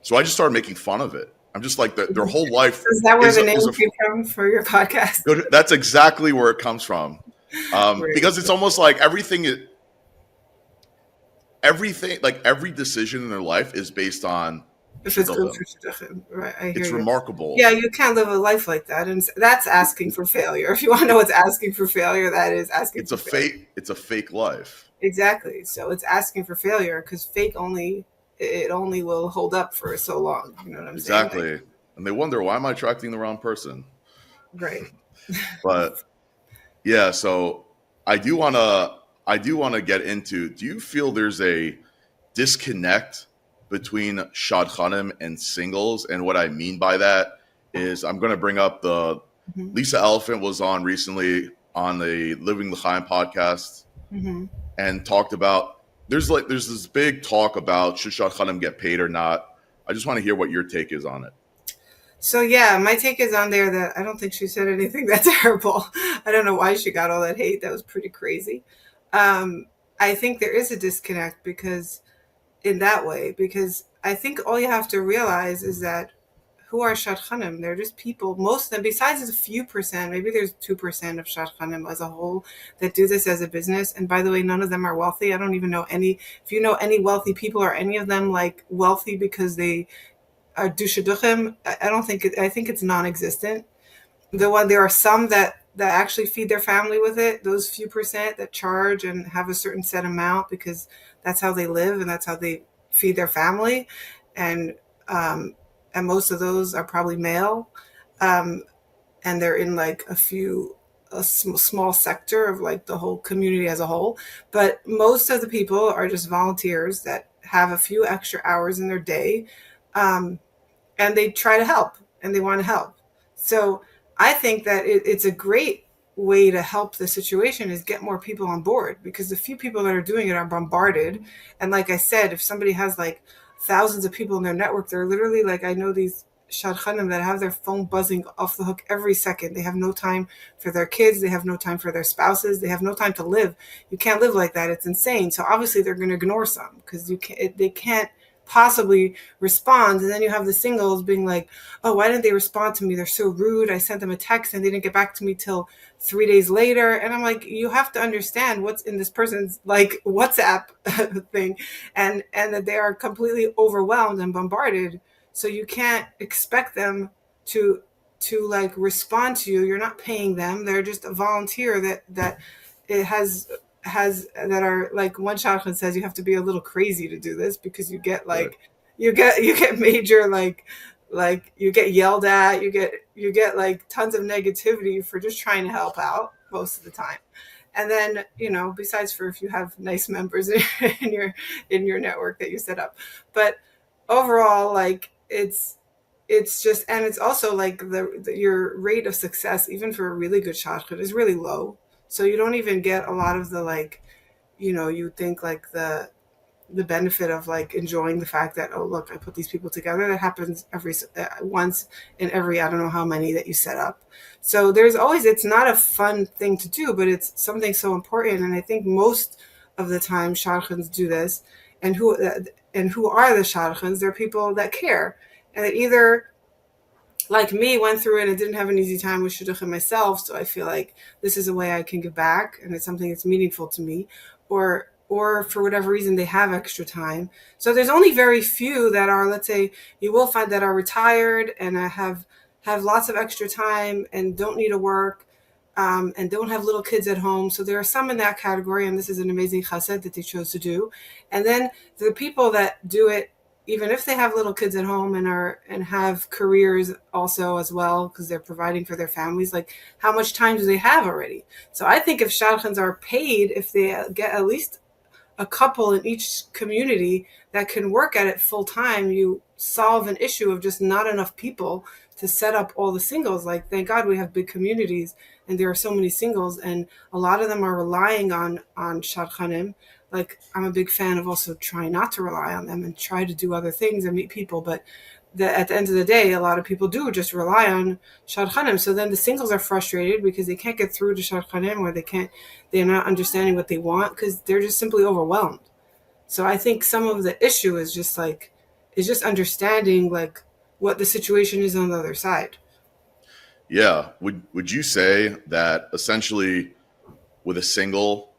so I just started making fun of it. I'm just like their whole life. Is that where the name came from for your podcast? That's exactly where it comes from. Because it's almost like everything, like every decision in their life is based on if it's good for shidduchim. Right, I hear it's you. remarkable. Yeah, you can't live a life like that, and that's asking for failure. If you want to know what's asking for failure, that is asking. It's a fake. It's a fake life. Exactly. So it's asking for failure because fake only will hold up for so long. You know what I'm saying? Exactly. And they wonder, why am I attracting the wrong person? Right. But yeah, so I do want to get into, do you feel there's a disconnect between shadchanim and singles? And what I mean by that is I'm going to bring up Lisa Elephant was on recently on the Living L'Chaim podcast and talked about there's this big talk about should shadchanim get paid or not. I just want to hear what your take is on it. So yeah, my take is on there that I don't think she said anything that terrible. I don't know why she got all that hate. That was pretty crazy. I think there is a disconnect because I think all you have to realize is that who are shadchanim? They're just people. Most of them, besides a few percent, maybe there's 2% of shadchanim as a whole that do this as a business. And by the way, none of them are wealthy. I don't even know any. If you know any wealthy people, are any of them like wealthy because they do shidduchim? I think it's non-existent. There are some that actually feed their family with it. Those few percent that charge and have a certain set amount because that's how they live and that's how they feed their family. And most of those are probably male. And they're in like a small sector of like the whole community as a whole. But most of the people are just volunteers that have a few extra hours in their day. And they try to help and they want to help. So I think that it's a great way to help the situation is get more people on board because the few people that are doing it are bombarded. And like I said, if somebody has like thousands of people in their network, they're literally like, I know these shadchanim that have their phone buzzing off the hook every second. They have no time for their kids. They have no time for their spouses. They have no time to live. You can't live like that. It's insane. So obviously they're going to ignore some because they can't possibly respond. And then you have the singles being like, oh, why didn't they respond to me? They're so rude. I sent them a text and they didn't get back to me till 3 days later. And I'm like, you have to understand what's in this person's like WhatsApp thing and that they are completely overwhelmed and bombarded. So you can't expect them to like respond to you. You're not paying them. They're just a volunteer that it has that are like one shadchan says you have to be a little crazy to do this because you get like right. you get major like you get yelled at, you get like tons of negativity for just trying to help out most of the time. And then, besides for if you have nice members in your network that you set up. But overall, like it's just, and it's also like your rate of success, even for a really good shadchan, is really low. So you don't even get a lot of the like, you think like the benefit of like enjoying the fact that, oh, look, I put these people together. That happens once in every, I don't know how many that you set up. So it's not a fun thing to do, but it's something so important. And I think most of the time shadchans do this. And who are the shadchans? They're people that care and that either like me, went through it and didn't have an easy time with shidduchim myself. So I feel like this is a way I can give back and it's something that's meaningful to me. Or or for whatever reason they have extra time. So there's only very few that are, let's say, you will find that are retired and have lots of extra time and don't need to work, and don't have little kids at home. So there are some in that category, and this is an amazing chesed that they chose to do. And then the people that do it, even if they have little kids at home and have careers also as well, because they're providing for their families, like how much time do they have already? So I think if shadchans are paid, if they get at least a couple in each community that can work at it full time, you solve an issue of just not enough people to set up all the singles. Like, thank God we have big communities and there are so many singles, and a lot of them are relying on shadchanim. Like, I'm a big fan of also trying not to rely on them and try to do other things and meet people. But at the end of the day, a lot of people do just rely on shadchanim. So then the singles are frustrated because they can't get through to shadchanim, or they're not understanding what they want because they're just simply overwhelmed. So I think some of the issue is just understanding like what the situation is on the other side. Yeah. Would you say that essentially with a single,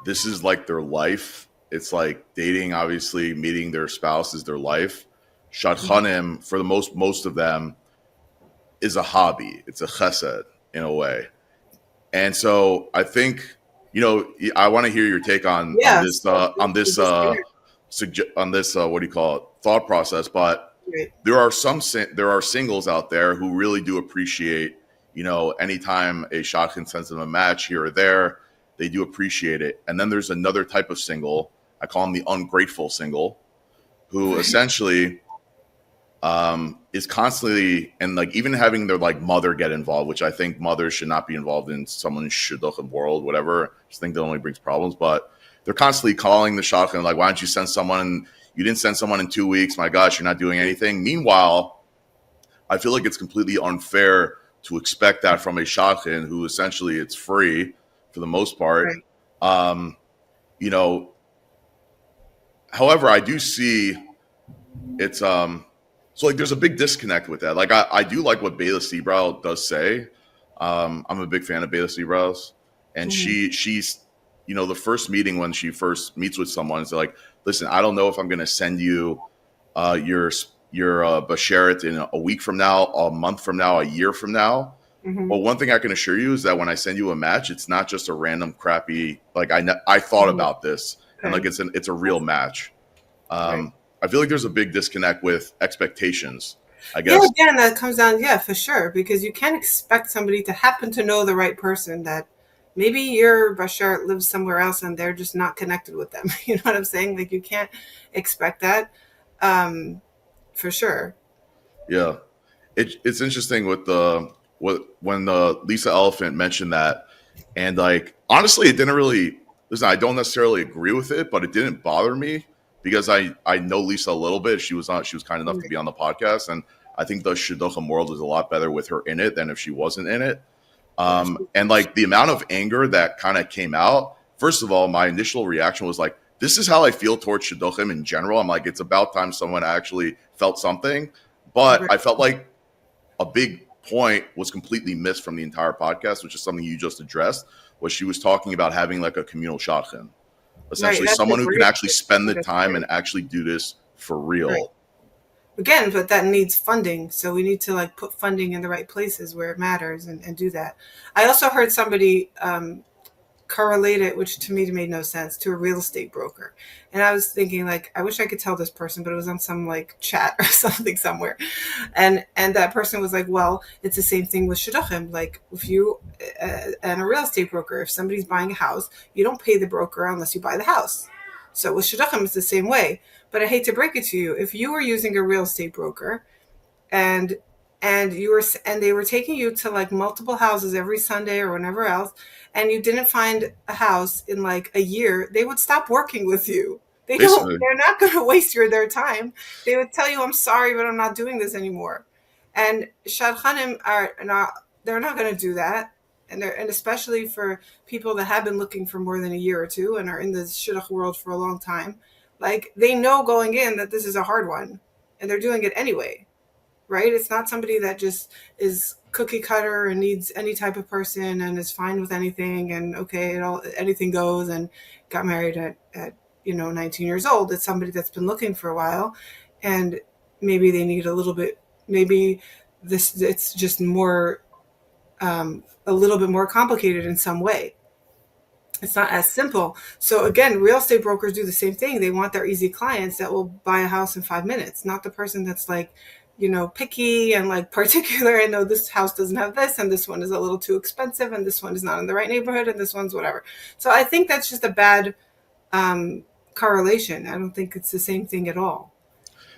this is like their life? It's like dating, obviously, meeting their spouse is their life. Shadchanim, for the most of them, is a hobby. It's a chesed in a way. And so I think, I want to hear your take on this what do you call it, thought process. But Right. there are singles out there who really do appreciate, anytime a shadchan sends them a match here or there, they do appreciate it. And then there's another type of single, I call them the ungrateful single, who essentially is constantly, and like even having their like mother get involved, which I think mothers should not be involved in someone's shidduchim world, whatever. I just think that only brings problems. But they're constantly calling the shadchan like, why don't you send someone? You didn't send someone in 2 weeks. My gosh, you're not doing anything. Meanwhile, I feel like it's completely unfair to expect that from a shadchan who essentially it's free for the most part. Right. However, I do see it's so like there's a big disconnect with that. Like I do like what Bela Seabrow does say. I'm a big fan of Bela Seabrow's, and she's the first meeting when she first meets with someone, it's like, listen, I don't know if I'm going to send you your basheret in a week from now, a month from now, a year from now. Mm-hmm. But one thing I can assure you is that when I send you a match, it's not just a random crappy, like I thought about this, and like it's a real match. Right. I feel like there's a big disconnect with expectations, I guess. Yeah, again, that comes down, for sure, because you can't expect somebody to happen to know the right person that maybe your bashar lives somewhere else and they're just not connected with them. You know what I'm saying? Like, you can't expect that, for sure. Yeah, it's interesting with when Lisa Elephant mentioned that, and like honestly, it didn't really. Listen, I don't necessarily agree with it, but it didn't bother me because I know Lisa a little bit. She was kind enough to be on the podcast, and I think the shidduchim world is a lot better with her in it than if she wasn't in it. And like the amount of anger that kind of came out. First of all, my initial reaction was like, this is how I feel towards shidduchim in general. I'm like, it's about time someone actually felt something. But I felt like a big point was completely missed from the entire podcast, which is something you just addressed, was she was talking about having like a communal shadchan. Essentially, someone who can actually spend the time and actually do this for real. Right. Again, but that needs funding. So we need to like put funding in the right places where it matters and do that. I also heard somebody correlate it, which to me made no sense, to a real estate broker. And I was thinking like, I wish I could tell this person, but it was on some like chat or something somewhere. And that person was like, well, it's the same thing with shidduchim. Like if you and a real estate broker, if somebody's buying a house, you don't pay the broker unless you buy the house. So with shidduchim, it's the same way. But I hate to break it to you, if you were using a real estate broker and they were taking you to like multiple houses every Sunday or whenever else, and you didn't find a house in like a year, they would stop working with you. They're not going to waste their time. They would tell you, I'm sorry, but I'm not doing this anymore. And shadchanim they're not going to do that. And especially for people that have been looking for more than a year or two and are in the shidduch world for a long time, like they know going in that this is a hard one and they're doing it anyway. right? It's not somebody that just is cookie cutter and needs any type of person and is fine with anything and okay, anything goes and got married at 19 years old. It's somebody that's been looking for a while, and maybe they need a little bit. Maybe it's just more a little bit more complicated in some way. It's not as simple. So again, real estate brokers do the same thing. They want their easy clients that will buy a house in 5 minutes, not the person that's like, picky and like particular. And no, this house doesn't have this, and this one is a little too expensive, and this one is not in the right neighborhood, and this one's whatever. So I think that's just a bad correlation. I don't think it's the same thing at all.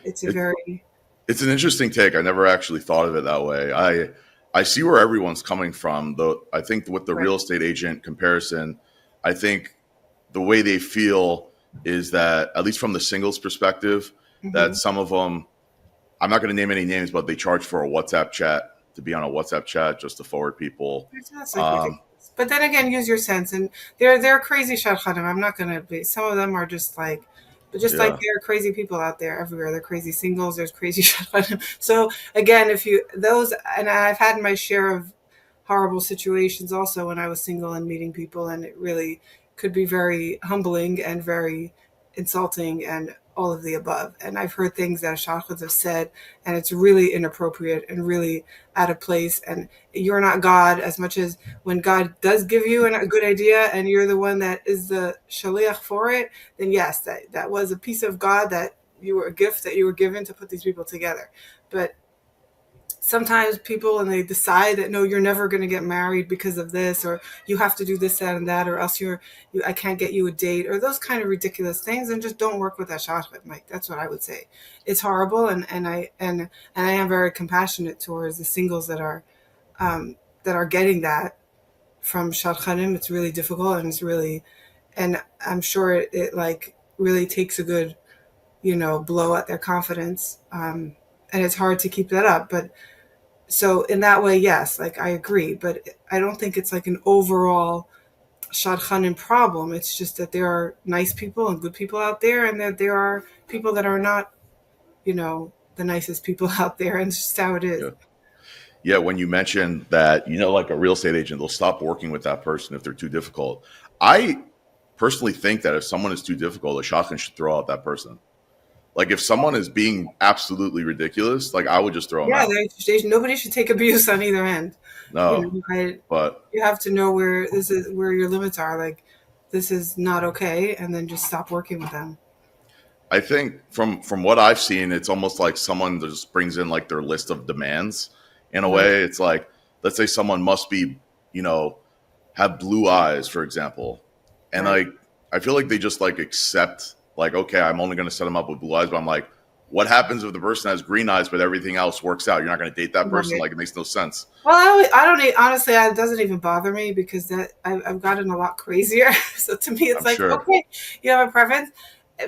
It's It's an interesting take. I never actually thought of it that way. I see where everyone's coming from, though. I think with the real estate agent comparison, I think the way they feel is that, at least from the singles perspective, that some of them, I'm not going to name any names, but they charge for a WhatsApp chat, to be on a WhatsApp chat just to forward people. But then again, use your sense. And they're crazy shadchanim. I'm not going to be. Some of them are just like, but just like there are crazy people out there everywhere. They're crazy singles. There's crazy shadchanim. So again, and I've had my share of horrible situations also when I was single and meeting people, and it really could be very humbling and very insulting and all of the above. And I've heard things that shadchans have said, and it's really inappropriate and really out of place. And you're not God, as much as when God does give you a good idea and you're the one that is the shaliach for it, then yes, that was a piece of God, that you were a gift that you were given to put these people together. But sometimes people, and they decide that no, you're never going to get married because of this, or you have to do this, that, and that, or else I can't get you a date, or those kind of ridiculous things, and just don't work with that shadchan. Like, that's what I would say. It's horrible, and I am very compassionate towards the singles that are getting that from shadchanim. It's really difficult, and I'm sure it like really takes a good blow at their confidence, and it's hard to keep that up. But so in that way, yes, like I agree, but I don't think it's like an overall shadchanim problem. It's just that there are nice people and good people out there, and that there are people that are not, the nicest people out there, and it's just how it is. Yeah, when you mentioned that, like a real estate agent, they'll stop working with that person if they're too difficult. I personally think that if someone is too difficult, a shadchan should throw out that person. Like, if someone is being absolutely ridiculous, like, I would just throw them out. Yeah, nobody should take abuse on either end. No, but you have to know where your limits are. Like, this is not okay, and then just stop working with them. I think from what I've seen, it's almost like someone just brings in like their list of demands. In a way, it's like, let's say someone must be, have blue eyes, for example, and like I feel like they just like accept. Like, okay, I'm only going to set them up with blue eyes, but I'm like, what happens if the person has green eyes, but everything else works out? You're not going to date that person? Like, it makes no sense. Well, I don't honestly, it doesn't even bother me, because that I've gotten a lot crazier. So to me, it's okay, you have a preference.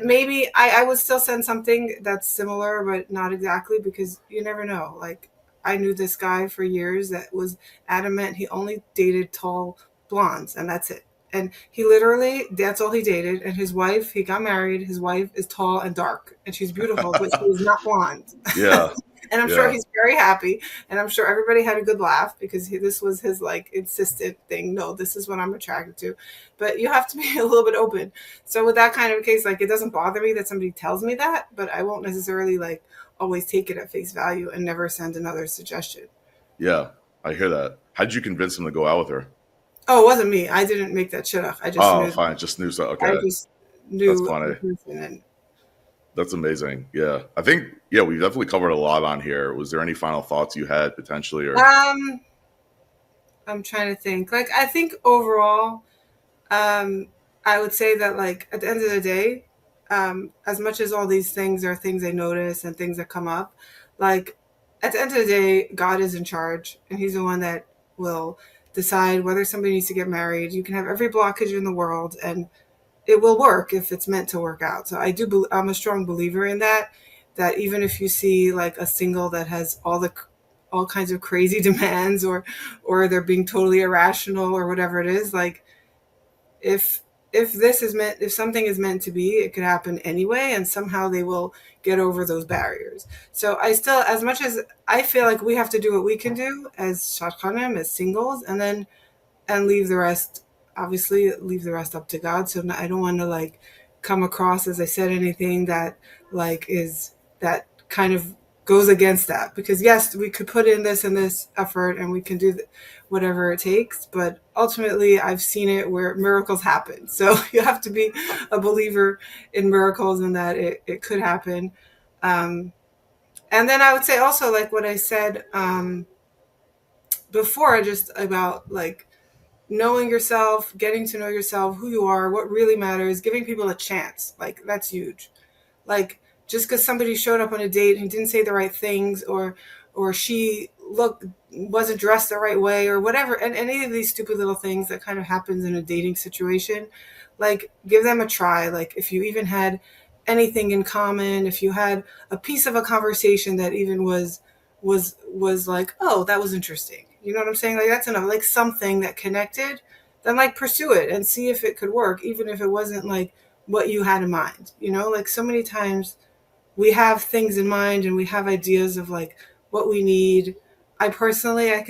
Maybe I would still send something that's similar, but not exactly, because you never know. Like, I knew this guy for years that was adamant he only dated tall blondes, and that's it. And he literally, that's all he dated. And his wife, he got married. His wife is tall and dark, and she's beautiful, but she is not blonde. Yeah. And I'm sure he's very happy. And I'm sure everybody had a good laugh, because this was his like insistent thing. No, this is what I'm attracted to. But you have to be a little bit open. So with that kind of case, like, it doesn't bother me that somebody tells me that, but I won't necessarily like always take it at face value and never send another suggestion. Yeah, I hear that. How did you convince him to go out with her? Oh, it wasn't me. I didn't make that shit up. I just knew. Fine. Just knew so. Okay. I just knew. That's funny. That's amazing. Yeah. I think, we've definitely covered a lot on here. Was there any final thoughts you had potentially? Or I'm trying to think. Like, I think overall, I would say that, like, at the end of the day, as much as all these things are things I notice and things that come up, like, at the end of the day, God is in charge, and he's the one that will decide whether somebody needs to get married. You can have every blockage in the world, and it will work if it's meant to work out. So I'm a strong believer in that even if you see like a single that has all kinds of crazy demands, or they're being totally irrational or whatever it is, like, if if something is meant to be, it could happen anyway, and somehow they will get over those barriers. So I still, as much as I feel like we have to do what we can do as shadchanim, as singles, and leave the rest, obviously leave the rest up to God. So I don't want to like come across as I said anything that like is that kind of goes against that, because yes, we could put in this and this effort and we can do whatever it takes, but ultimately I've seen it where miracles happen. So you have to be a believer in miracles and that it could happen. And then I would say also, like what I said before, just about like knowing yourself, getting to know yourself, who you are, what really matters, giving people a chance. Like that's huge. Like just because somebody showed up on a date and didn't say the right things, or she wasn't dressed the right way or whatever, and any of these stupid little things that kind of happens in a dating situation, like give them a try. Like if you even had anything in common, if you had a piece of a conversation that even was like, oh, that was interesting, you know what I'm saying, like that's enough, like something that connected, then like pursue it and see if it could work, even if it wasn't like what you had in mind. You know, like so many times we have things in mind and we have ideas of like what we need. I could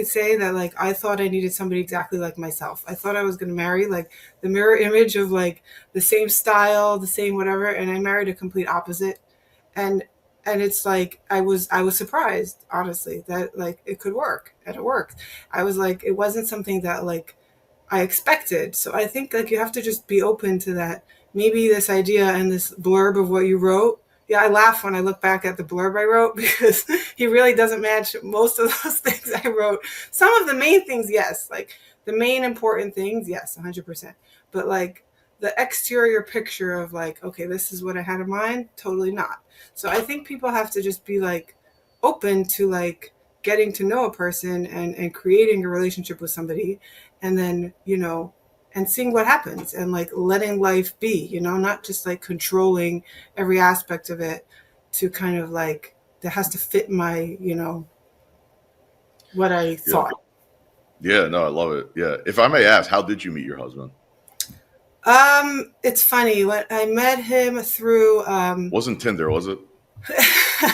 say that like I thought I needed somebody exactly like myself. I thought I was going to marry like the mirror image of like the same style, the same whatever, and I married a complete opposite. And it's like I was surprised, honestly, that like it could work, and it worked. I was like, it wasn't something that like I expected. So I think like you have to just be open to that. Maybe this idea and this blurb of what you wrote. Yeah, I laugh when I look back at the blurb I wrote because he really doesn't match most of those things I wrote. Some of the main things, yes, like the main important things, yes, 100%. But like the exterior picture of like, okay, this is what I had in mind, totally not. So I think people have to just be like open to like getting to know a person and creating a relationship with somebody, and then, you know, and seeing what happens and like letting life be, you know, not just like controlling every aspect of it to kind of like that has to fit my, you know, what I Yeah. thought. Yeah, no, I love it. Yeah. If I may ask, how did you meet your husband? It's funny, when I met him through Wasn't Tinder, was it?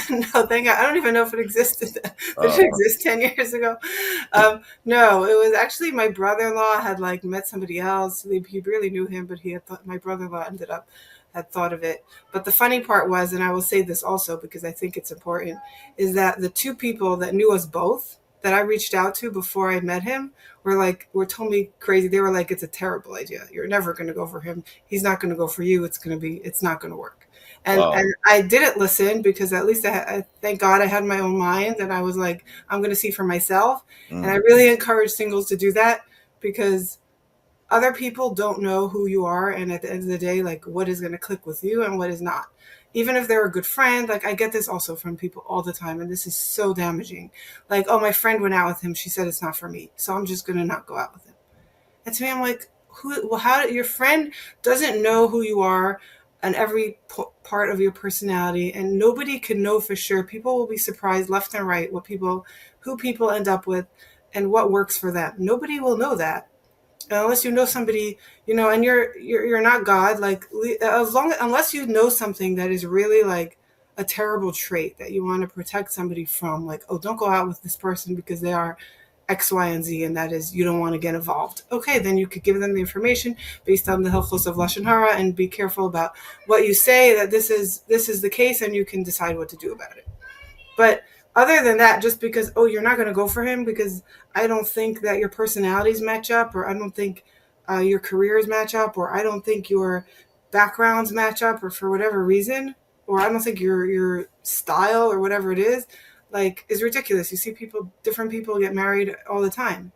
no, thank God. I don't even know if it existed. Did Uh, it exist 10 years ago? No, it was actually my brother-in-law had like met somebody else. He barely knew him, but he had thought, my brother-in-law had thought of it. But the funny part was, and I will say this also because I think it's important, is that the two people that knew us both that I reached out to before I met him were told me crazy. They were like, it's a terrible idea. You're never going to go for him. He's not going to go for you. It's not going to work. wow. And I didn't listen because at least I thank God I had my own mind, and I was like, I'm going to see for myself. And I Mm, really encourage singles to do that, because other people don't know who you are, and at the end of the day, like what is going to click with you and what is not. Even if they're a good friend, like I get this also from people all the time, and this is so damaging. Like, oh, my friend went out with him. She said it's not for me, so I'm just going to not go out with him. And to me, I'm like, who? Well, how? Your friend doesn't know who you are and every part of your personality, and nobody can know for sure. People will be surprised left and right who people end up with, and what works for them. Nobody will know that unless you know somebody, you know, and you're not God. Like unless you know something that is really like a terrible trait that you want to protect somebody from, like, oh, don't go out with this person because they are X, Y, and Z, and that is you don't want to get involved. Okay, then you could give them the information based on the Hilchos of Lashon Hara, and be careful about what you say, that this is the case, and you can decide what to do about it. But other than that, just because, oh, you're not going to go for him because I don't think that your personalities match up, or I don't think your careers match up, or I don't think your backgrounds match up, or for whatever reason, or I don't think your style or whatever it is ridiculous. You see different people get married all the time,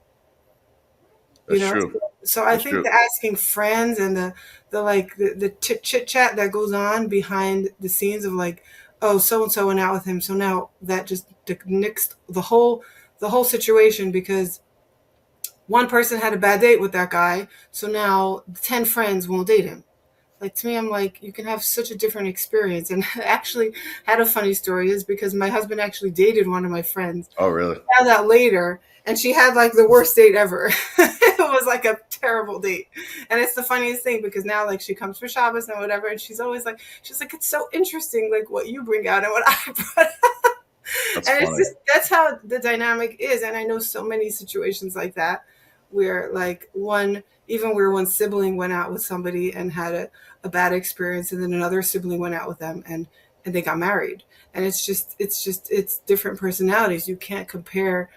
you that's know. true. So I That's think true. the asking friends and the chit chat that goes on behind the scenes of like, oh, so and so went out with him, so now that just nixed the whole situation, because one person had a bad date with that guy, so now 10 friends won't date him. Like, to me, I'm like, you can have such a different experience. And I actually had a funny story is because my husband actually dated one of my friends. Oh, really? Found out later, and she had like the worst date ever. It was like a terrible date. And it's the funniest thing because now like she comes for Shabbos and whatever, and she's always like, it's so interesting, like what you bring out and what I brought out. That's And it's funny. just, that's how the dynamic is. And I know so many situations like that where like even where one sibling went out with somebody and had a bad experience, and then another sibling went out with them and they got married. And it's different personalities. You can't compare,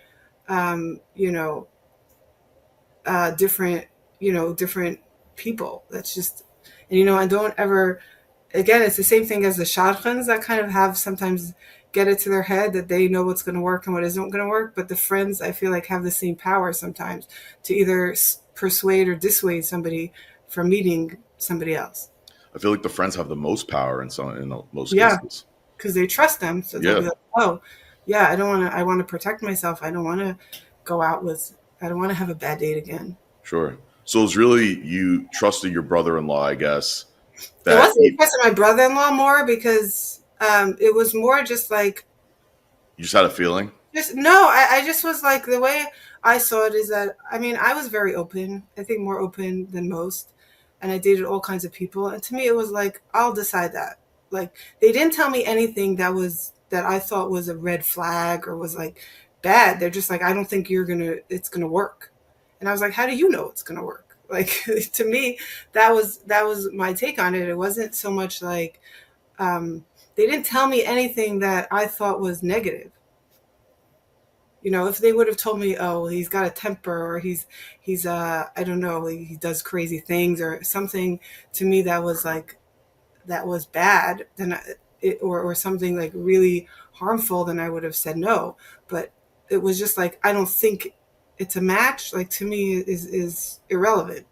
you know, different, different people. That's just, and I don't ever, again, it's the same thing as the shadchans that kind of have sometimes get it to their head that they know what's going to work and what isn't going to work. But the friends, I feel like, have the same power sometimes to either persuade or dissuade somebody from meeting somebody else. I feel like the friends have the most power in most Yeah, cases. because they trust them. So they'll be Yeah, like, oh, yeah, I want to protect myself. I don't want to go out with, I don't want to have a bad date again. sure. So it's really you trusted your brother-in-law, I guess. It That wasn't impressing my brother-in-law more because it was more just like, you just had a feeling. just no, I just was like, the way I saw it is that, I mean, I was very open. I think more open than most. And I dated all kinds of people. And to me, it was like, I'll decide that. Like, they didn't tell me anything that I thought was a red flag or was like bad. They're just like, I don't think it's gonna work. And I was like, how do you know it's gonna work? Like, to me, that was my take on it. It wasn't so much like, they didn't tell me anything that I thought was negative. If they would have told me, oh, he's got a temper, or he's I don't know, he does crazy things or something to me that was like, that was bad, then or something like really harmful, then I would have said no. But it was just like, I don't think it's a match. Like, to me, is irrelevant.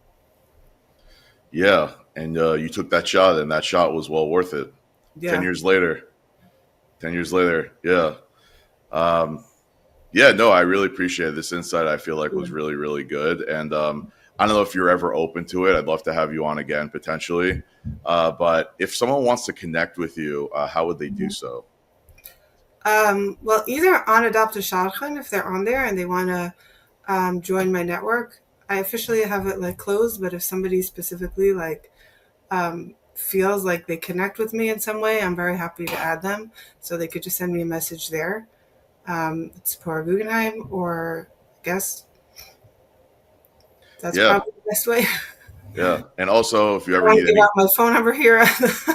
Yeah, and you took that shot, and that shot was well worth it. Ten Yeah. years later. 10 years later. Yeah. Um, yeah. No, I really appreciate this insight. I feel like was really, really good. And I don't know if you're ever open to it. I'd love to have you on again potentially. But if someone wants to connect with you, how would they do so? Well, either on Adopt A Shadchan if they're on there and they want to join my network. I officially have it like closed, but if somebody specifically like feels like they connect with me in some way, I'm very happy to add them. So they could just send me a message there. It's Tzippora Gugenheim, or I guess that's Yeah. probably the best way. Yeah. And also, if you I ever want need to give any, out my phone number here.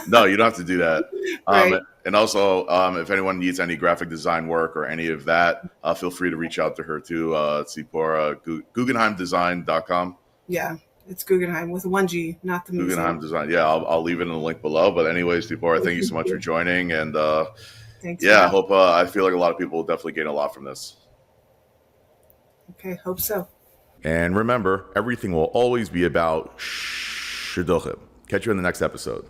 no, you don't have to do that. Right. And also, if anyone needs any graphic design work or any of that, feel free to reach out to her too. Tzippora, GugenheimDesign.com. Yeah. It's Gugenheim with one G, not the Gugenheim museum. Design. Yeah, I'll leave it in the link below. But anyways, Tzippora, thank you so much for joining. And Thanks for yeah, having I feel like a lot of people will definitely gain a lot from this. me. Okay. Hope so. And remember, everything will always be about Shidduchim. Catch you in the next episode.